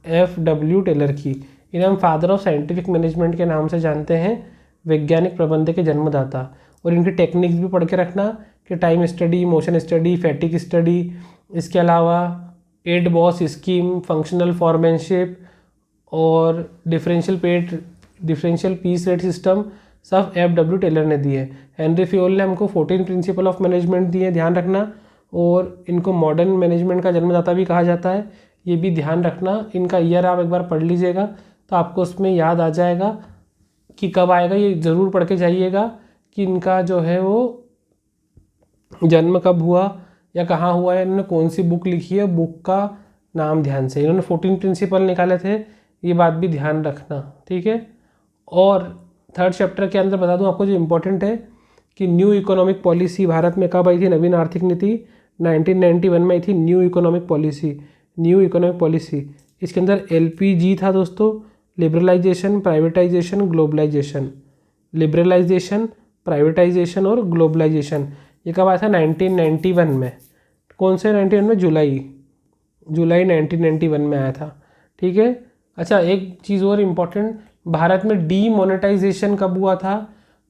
एफ.डब्ल्यू. टेलर की। इन्हें हम फादर ऑफ साइंटिफिक मैनेजमेंट के नाम से जानते हैं, वैज्ञानिक प्रबंध के जन्मदाता। और इनकी टेक्निक्स भी पढ़ के रखना कि time study, motion study, फैटिक study, इसके अलावा 8 बॉस स्कीम, फंक्शनल फॉर्मेनशिप और डिफरेंशियल पीस रेट सिस्टम सब एफ.डब्ल्यू. टेलर ने दिए। हेनरी फेयोल ने हमको 14 प्रिंसिपल ऑफ मैनेजमेंट दिए, ध्यान रखना। और इनको मॉडर्न मैनेजमेंट का जन्मदाता भी कहा जाता है, ये भी ध्यान रखना। इनका ईयर आप एक बार पढ़ लीजिएगा तो आपको उसमें याद आ जाएगा कि कब आएगा। ये ज़रूर पढ़ के जाइएगा कि इनका जो है वो जन्म कब हुआ या कहाँ हुआ है, इन्होंने कौन सी बुक लिखी है, बुक का नाम ध्यान से। इन्होंने 14 प्रिंसिपल निकाले थे, ये बात भी ध्यान रखना, ठीक है। और 3rd चैप्टर के अंदर बता दूं आपको जो इम्पोर्टेंट है कि न्यू इकोनॉमिक पॉलिसी भारत में कब आई थी? नवीन आर्थिक नीति 1991 में आई थी। न्यू इकोनॉमिक पॉलिसी इसके अंदर LPG था दोस्तों, liberalisation, privatisation, globalisation. Liberalisation, privatisation और ग्लोबलाइजेशन ये कब आया था? 1991 में। कौन से 91 में? जुलाई 1991 में आया था, ठीक है। अच्छा, एक चीज़ और इम्पॉर्टेंट, भारत में डीमोनेटाइजेशन कब हुआ था?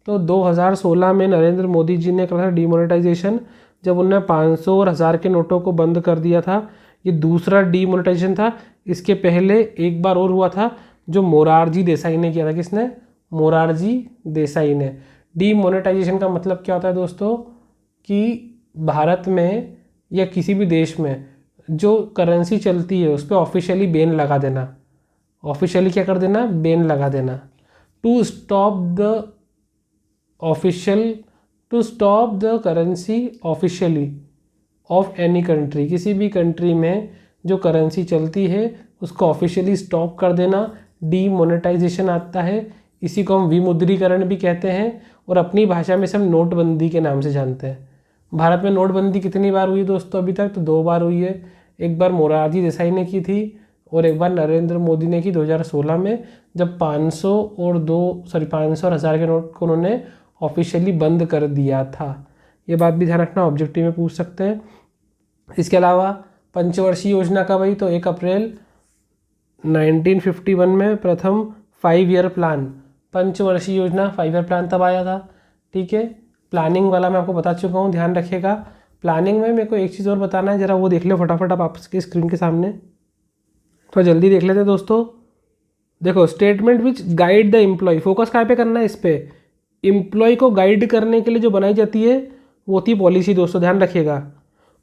तो 2016 में नरेंद्र मोदी जी ने करा था डीमोनेटाइजेशन, जब उन्होंने 500 और 1000 के नोटों को बंद कर दिया था। ये दूसरा डीमोनेटाइजेशन था। इसके पहले एक बार और हुआ था जो मोरारजी देसाई ने किया था। किसने? मोरारजी देसाई ने। डीमोनेटाइजेशन का मतलब क्या होता है दोस्तों? कि भारत में या किसी भी देश में जो करेंसी चलती है उस पर ऑफिशियली बैन लगा देना। ऑफिशियली क्या कर देना? बैन लगा देना। To stop the official to stop the currency officially of any country, किसी भी कंट्री में जो करेंसी चलती है उसको ऑफिशियली स्टॉप कर देना, डीमोनेटाइजेशन आता है। इसी को हम विमुद्रीकरण भी कहते हैं और अपनी भाषा में से हम नोटबंदी के नाम से जानते हैं। भारत में नोटबंदी कितनी बार हुई दोस्तों अभी तक? तो 2 बार हुई है। एक बार मोरारजी देसाई ने की थी और एक बार नरेंद्र मोदी ने की 2016 में, जब 500 और 1000 के नोट को उन्होंने ऑफिशियली बंद कर दिया था। ये बात भी ध्यान रखना, ऑब्जेक्टिव में पूछ सकते हैं। इसके अलावा पंचवर्षीय योजना का वही तो 1 अप्रैल 1951 में प्रथम 5 ईयर प्लान, पंचवर्षीय योजना 5 ईयर प्लान तब आया था। ठीक है, प्लानिंग वाला मैं आपको बता चुका हूँ, ध्यान रखिएगा। प्लानिंग में मेरे को एक चीज़ और बताना है, ज़रा वो देख लो फटाफट आप आपकी स्क्रीन के सामने, थोड़ा जल्दी देख लेते हैं दोस्तों। देखो, statement which guide the employ, focus कहाँ पे करना है? इस पे। एम्प्लॉय को गाइड करने के लिए जो बनाई जाती है वो होती है पॉलिसी दोस्तों, ध्यान रखिएगा।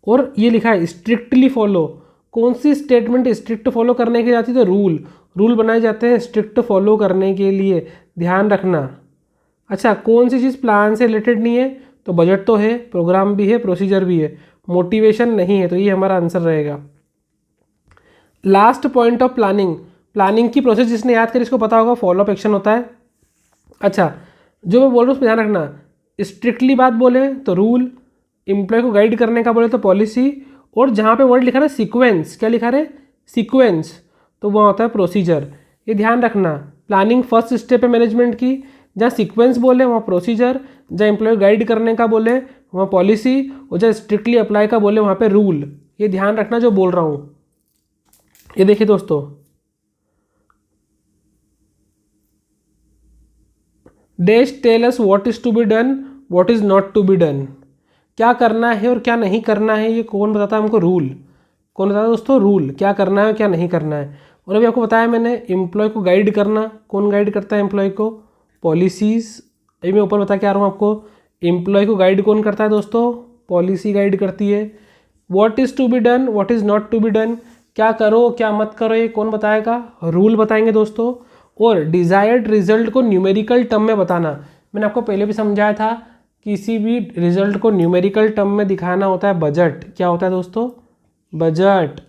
और ये लिखा है स्ट्रिक्टली फॉलो, कौन सी स्टेटमेंट स्ट्रिक्ट फॉलो करने के लिए आती है? तो रूल बनाए जाते हैं स्ट्रिक्ट फॉलो करने के लिए, ध्यान रखना। अच्छा, कौन सी चीज़ प्लान से रिलेटेड नहीं है? तो बजट तो है, प्रोग्राम भी है, प्रोसीजर भी है, मोटिवेशन नहीं है, तो ये हमारा आंसर रहेगा। Last point of planning, planning की प्रोसेस जिसने याद करी इसको पता होगा, फॉलो अप एक्शन होता है। अच्छा, जो मैं बोल रहा हूँ उस पर ध्यान रखना, स्ट्रिक्टली बात बोले तो रूल, एम्प्लॉय को गाइड करने का बोले तो पॉलिसी, और जहाँ पे वर्ड लिखा है सीक्वेंस, क्या लिखा है? सीक्वेंस, तो वहाँ होता है प्रोसीजर। ये ध्यान रखना, प्लानिंग फर्स्ट स्टेप है मैनेजमेंट की, जहाँ सीक्वेंस बोले वहाँ प्रोसीजर, जहाँ एम्प्लॉय गाइड करने का बोले वहाँ पॉलिसी, और जहाँ स्ट्रिक्टली अप्लाई का बोले वहाँ पे रूल। ये ध्यान रखना जो बोल रहा हूँ। ये देखिए दोस्तों, dash tell us what is to be done, what is not to be done, क्या करना है और क्या नहीं करना है ये कौन बताता है हमको? रूल। कौन बताता है दोस्तों? रूल, क्या करना है और क्या नहीं करना है। और अभी आपको बताया मैंने एम्प्लॉय को गाइड करना, कौन गाइड करता है एम्प्लॉय को? पॉलिसीज़। अभी मैं ऊपर बता के आ रहा हूँ आपको, एम्प्लॉय को गाइड कौन करता है दोस्तों? पॉलिसी गाइड करती है। What is to be done, what is not to be done, क्या करो क्या मत करो ये कौन बताएगा? रूल बताएंगे दोस्तों। और डिज़ायर्ड रिजल्ट को न्यूमेरिकल टर्म में बताना, मैंने आपको पहले भी समझाया था, किसी भी रिजल्ट को न्यूमेरिकल टर्म में दिखाना होता है बजट। क्या होता है दोस्तों? बजट।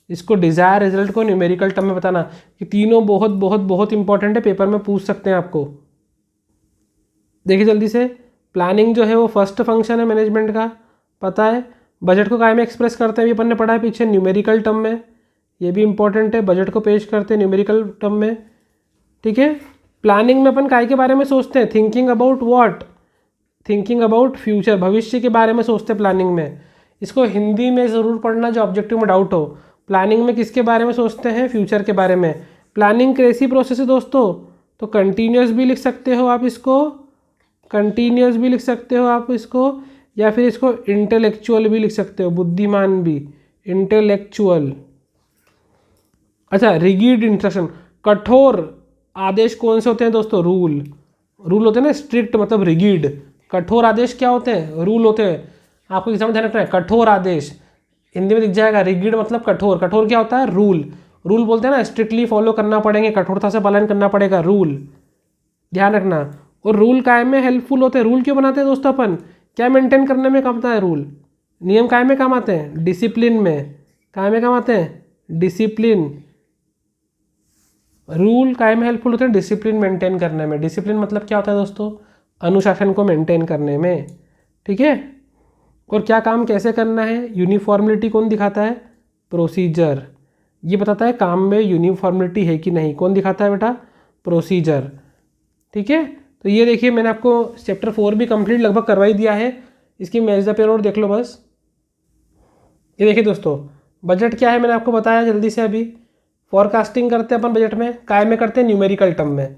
इसको डिज़ायर रिजल्ट को न्यूमेरिकल टर्म में बताना। ये तीनों बहुत बहुत बहुत इंपॉर्टेंट है, पेपर में पूछ सकते हैं आपको। देखिए जल्दी से, प्लानिंग जो है वो फर्स्ट फंक्शन है मैनेजमेंट का, पता है। बजट को काय में एक्सप्रेस करते हैं, ये अपन ने पढ़ा है पीछे, न्यूमेरिकल टर्म में। ये भी इंपॉर्टेंट है, बजट को पेश करते हैं न्यूमेरिकल टर्म में। ठीक है, प्लानिंग में अपन काय के बारे में सोचते हैं? Thinking about what? Thinking about future, भविष्य के बारे में सोचते हैं प्लानिंग में। इसको हिंदी में ज़रूर पढ़ना जो ऑब्जेक्टिव में डाउट हो। प्लानिंग में किसके बारे में सोचते हैं? फ्यूचर के बारे में। प्लानिंग कैसी प्रोसेस है दोस्तों? तो कंटिन्यूस भी लिख सकते हो आप इसको, कंटिन्यूस भी लिख सकते हो आप इसको, या फिर इसको इंटेलेक्चुअल भी लिख सकते हो, बुद्धिमान भी, इंटेलेक्चुअल। अच्छा, रिगिड इंस्ट्रक्शन, कठोर आदेश कौन से होते हैं दोस्तों? रूल। रूल होते हैं ना स्ट्रिक्ट मतलब रिगिड, कठोर आदेश क्या होते हैं? रूल होते हैं। आपको एग्जाम में ध्यान रखना है, कठोर आदेश हिंदी में दिख जाएगा, रिगिड मतलब कठोर। कठोर क्या होता है? रूल। रूल बोलते हैं ना स्ट्रिक्टली फॉलो करना पड़ेंगे, कठोरता से पालन करना पड़ेगा, रूल, ध्यान रखना। और रूल कायम में हेल्पफुल होते हैं। रूल क्यों बनाते हैं दोस्तों अपन? क्या मेंटेन करने में काम आता है रूल? नियम कायम में काम आते हैं, डिसिप्लिन में। कायम में काम आते हैं, डिसिप्लिन। रूल कायम में हेल्पफुल होते हैं डिसिप्लिन मेंटेन करने में। डिसिप्लिन मतलब क्या होता है दोस्तों? अनुशासन को मेंटेन करने में। ठीक है, और क्या काम कैसे करना है? यूनिफॉर्मिलिटी कौन दिखाता है? प्रोसीजर। ये बताता है काम में यूनिफॉर्मिलिटी है कि नहीं, कौन दिखाता है बेटा? प्रोसीजर। ठीक है, तो ये देखिए मैंने आपको चैप्टर 4 भी कंप्लीट लगभग करवा ही दिया है। इसकी मैच द पेयर और देख लो बस। ये देखिए दोस्तों, बजट क्या है मैंने आपको बताया जल्दी से। अभी फॉरकास्टिंग करते हैं अपन बजट में, काय में करते हैं? न्यूमेरिकल टर्म में।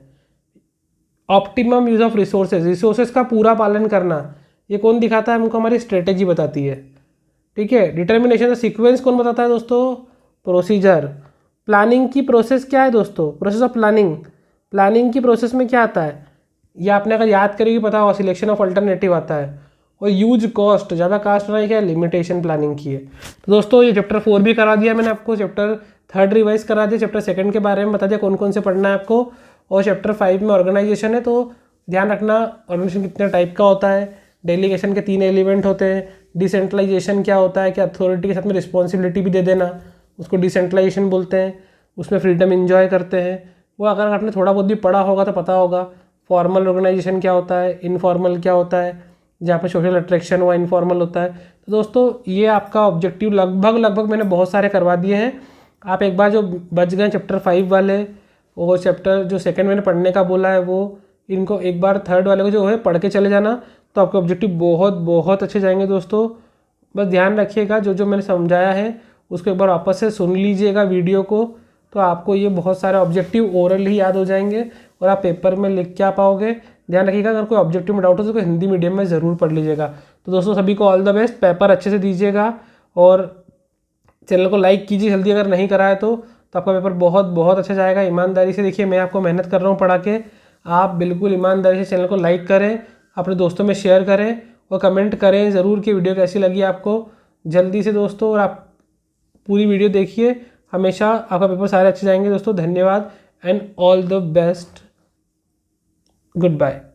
Optimum use of resources, resources का पूरा पालन करना, ये कौन दिखाता है हमको? हमारी स्ट्रेटेजी बताती है। ठीक है, डिटर्मिनेशन सीक्वेंस कौन बताता है दोस्तों? प्रोसीजर। प्लानिंग की प्रोसेस क्या है दोस्तों? Process of planning. प्लानिंग की प्रोसेस में क्या आता है? ये आपने अगर याद करेगी पता होगा, सिलेक्शन ऑफ अल्टरनेटिव आता है। और यूज कॉस्ट, ज़्यादा कास्ट होना क्या? लिमिटेशन प्लानिंग की है। तो दोस्तों ये चैप्टर 4 भी करा दिया मैंने आपको, चैप्टर 3 रिवाइज करा दिया, चैप्टर 2 के बारे में बता दिया कौन कौन से पढ़ना है आपको। और चैप्टर 5 में ऑर्गेनाइजेशन है, तो ध्यान रखना ऑर्गेनाइजेशन कितने टाइप का होता है, डेलीगेशन के 3 एलिमेंट होते हैं। डिसेंट्रलाइजेशन क्या होता है कि अथॉरिटी के साथ में रिस्पॉन्सिबिलिटी भी दे देना, उसको डिसेंट्रलाइजेशन बोलते हैं। उसमें फ्रीडम इन्जॉय करते हैं। वो अगर आपने थोड़ा बहुत भी पढ़ा होगा तो पता होगा। फॉर्मल ऑर्गेनाइजेशन क्या होता है, इनफॉर्मल क्या होता है, जहाँ पे सोशल अट्रैक्शन हुआ इनफॉर्मल होता है। तो दोस्तों ये आपका ऑब्जेक्टिव लगभग मैंने बहुत सारे करवा दिए हैं। आप एक बार जो बच गए चैप्टर 5 वाले, वो चैप्टर जो सेकंड मैंने पढ़ने का बोला है, वो इनको एक बार थर्ड वाले को जो है पढ़ के चले जाना, तो आपके ऑब्जेक्टिव बहुत बहुत अच्छे जाएंगे दोस्तों। बस ध्यान रखिएगा, जो जो मैंने समझाया है उसको एक बार वापस से सुन लीजिएगा वीडियो को, तो आपको ये बहुत सारे ऑब्जेक्टिव ओरल ही याद हो जाएंगे और आप पेपर में लिख के आ पाओगे। ध्यान रखिएगा, अगर कोई ऑब्जेक्टिव में डाउट हो तो उसको हिंदी मीडियम में ज़रूर पढ़ लीजिएगा। तो दोस्तों सभी को ऑल द बेस्ट, पेपर अच्छे से दीजिएगा और चैनल को लाइक कीजिए जल्दी, अगर नहीं करा है तो आपका पेपर बहुत बहुत अच्छा जाएगा। ईमानदारी से देखिए, मैं आपको मेहनत कर रहा हूँ पढ़ा के, आप बिल्कुल ईमानदारी से चैनल को लाइक करें, अपने दोस्तों में शेयर करें और कमेंट करें ज़रूर कि वीडियो कैसी लगी आपको जल्दी से दोस्तों। और आप पूरी वीडियो देखिए, हमेशा आपका पेपर सारे अच्छे जाएंगे दोस्तों। धन्यवाद and all the best, good bye.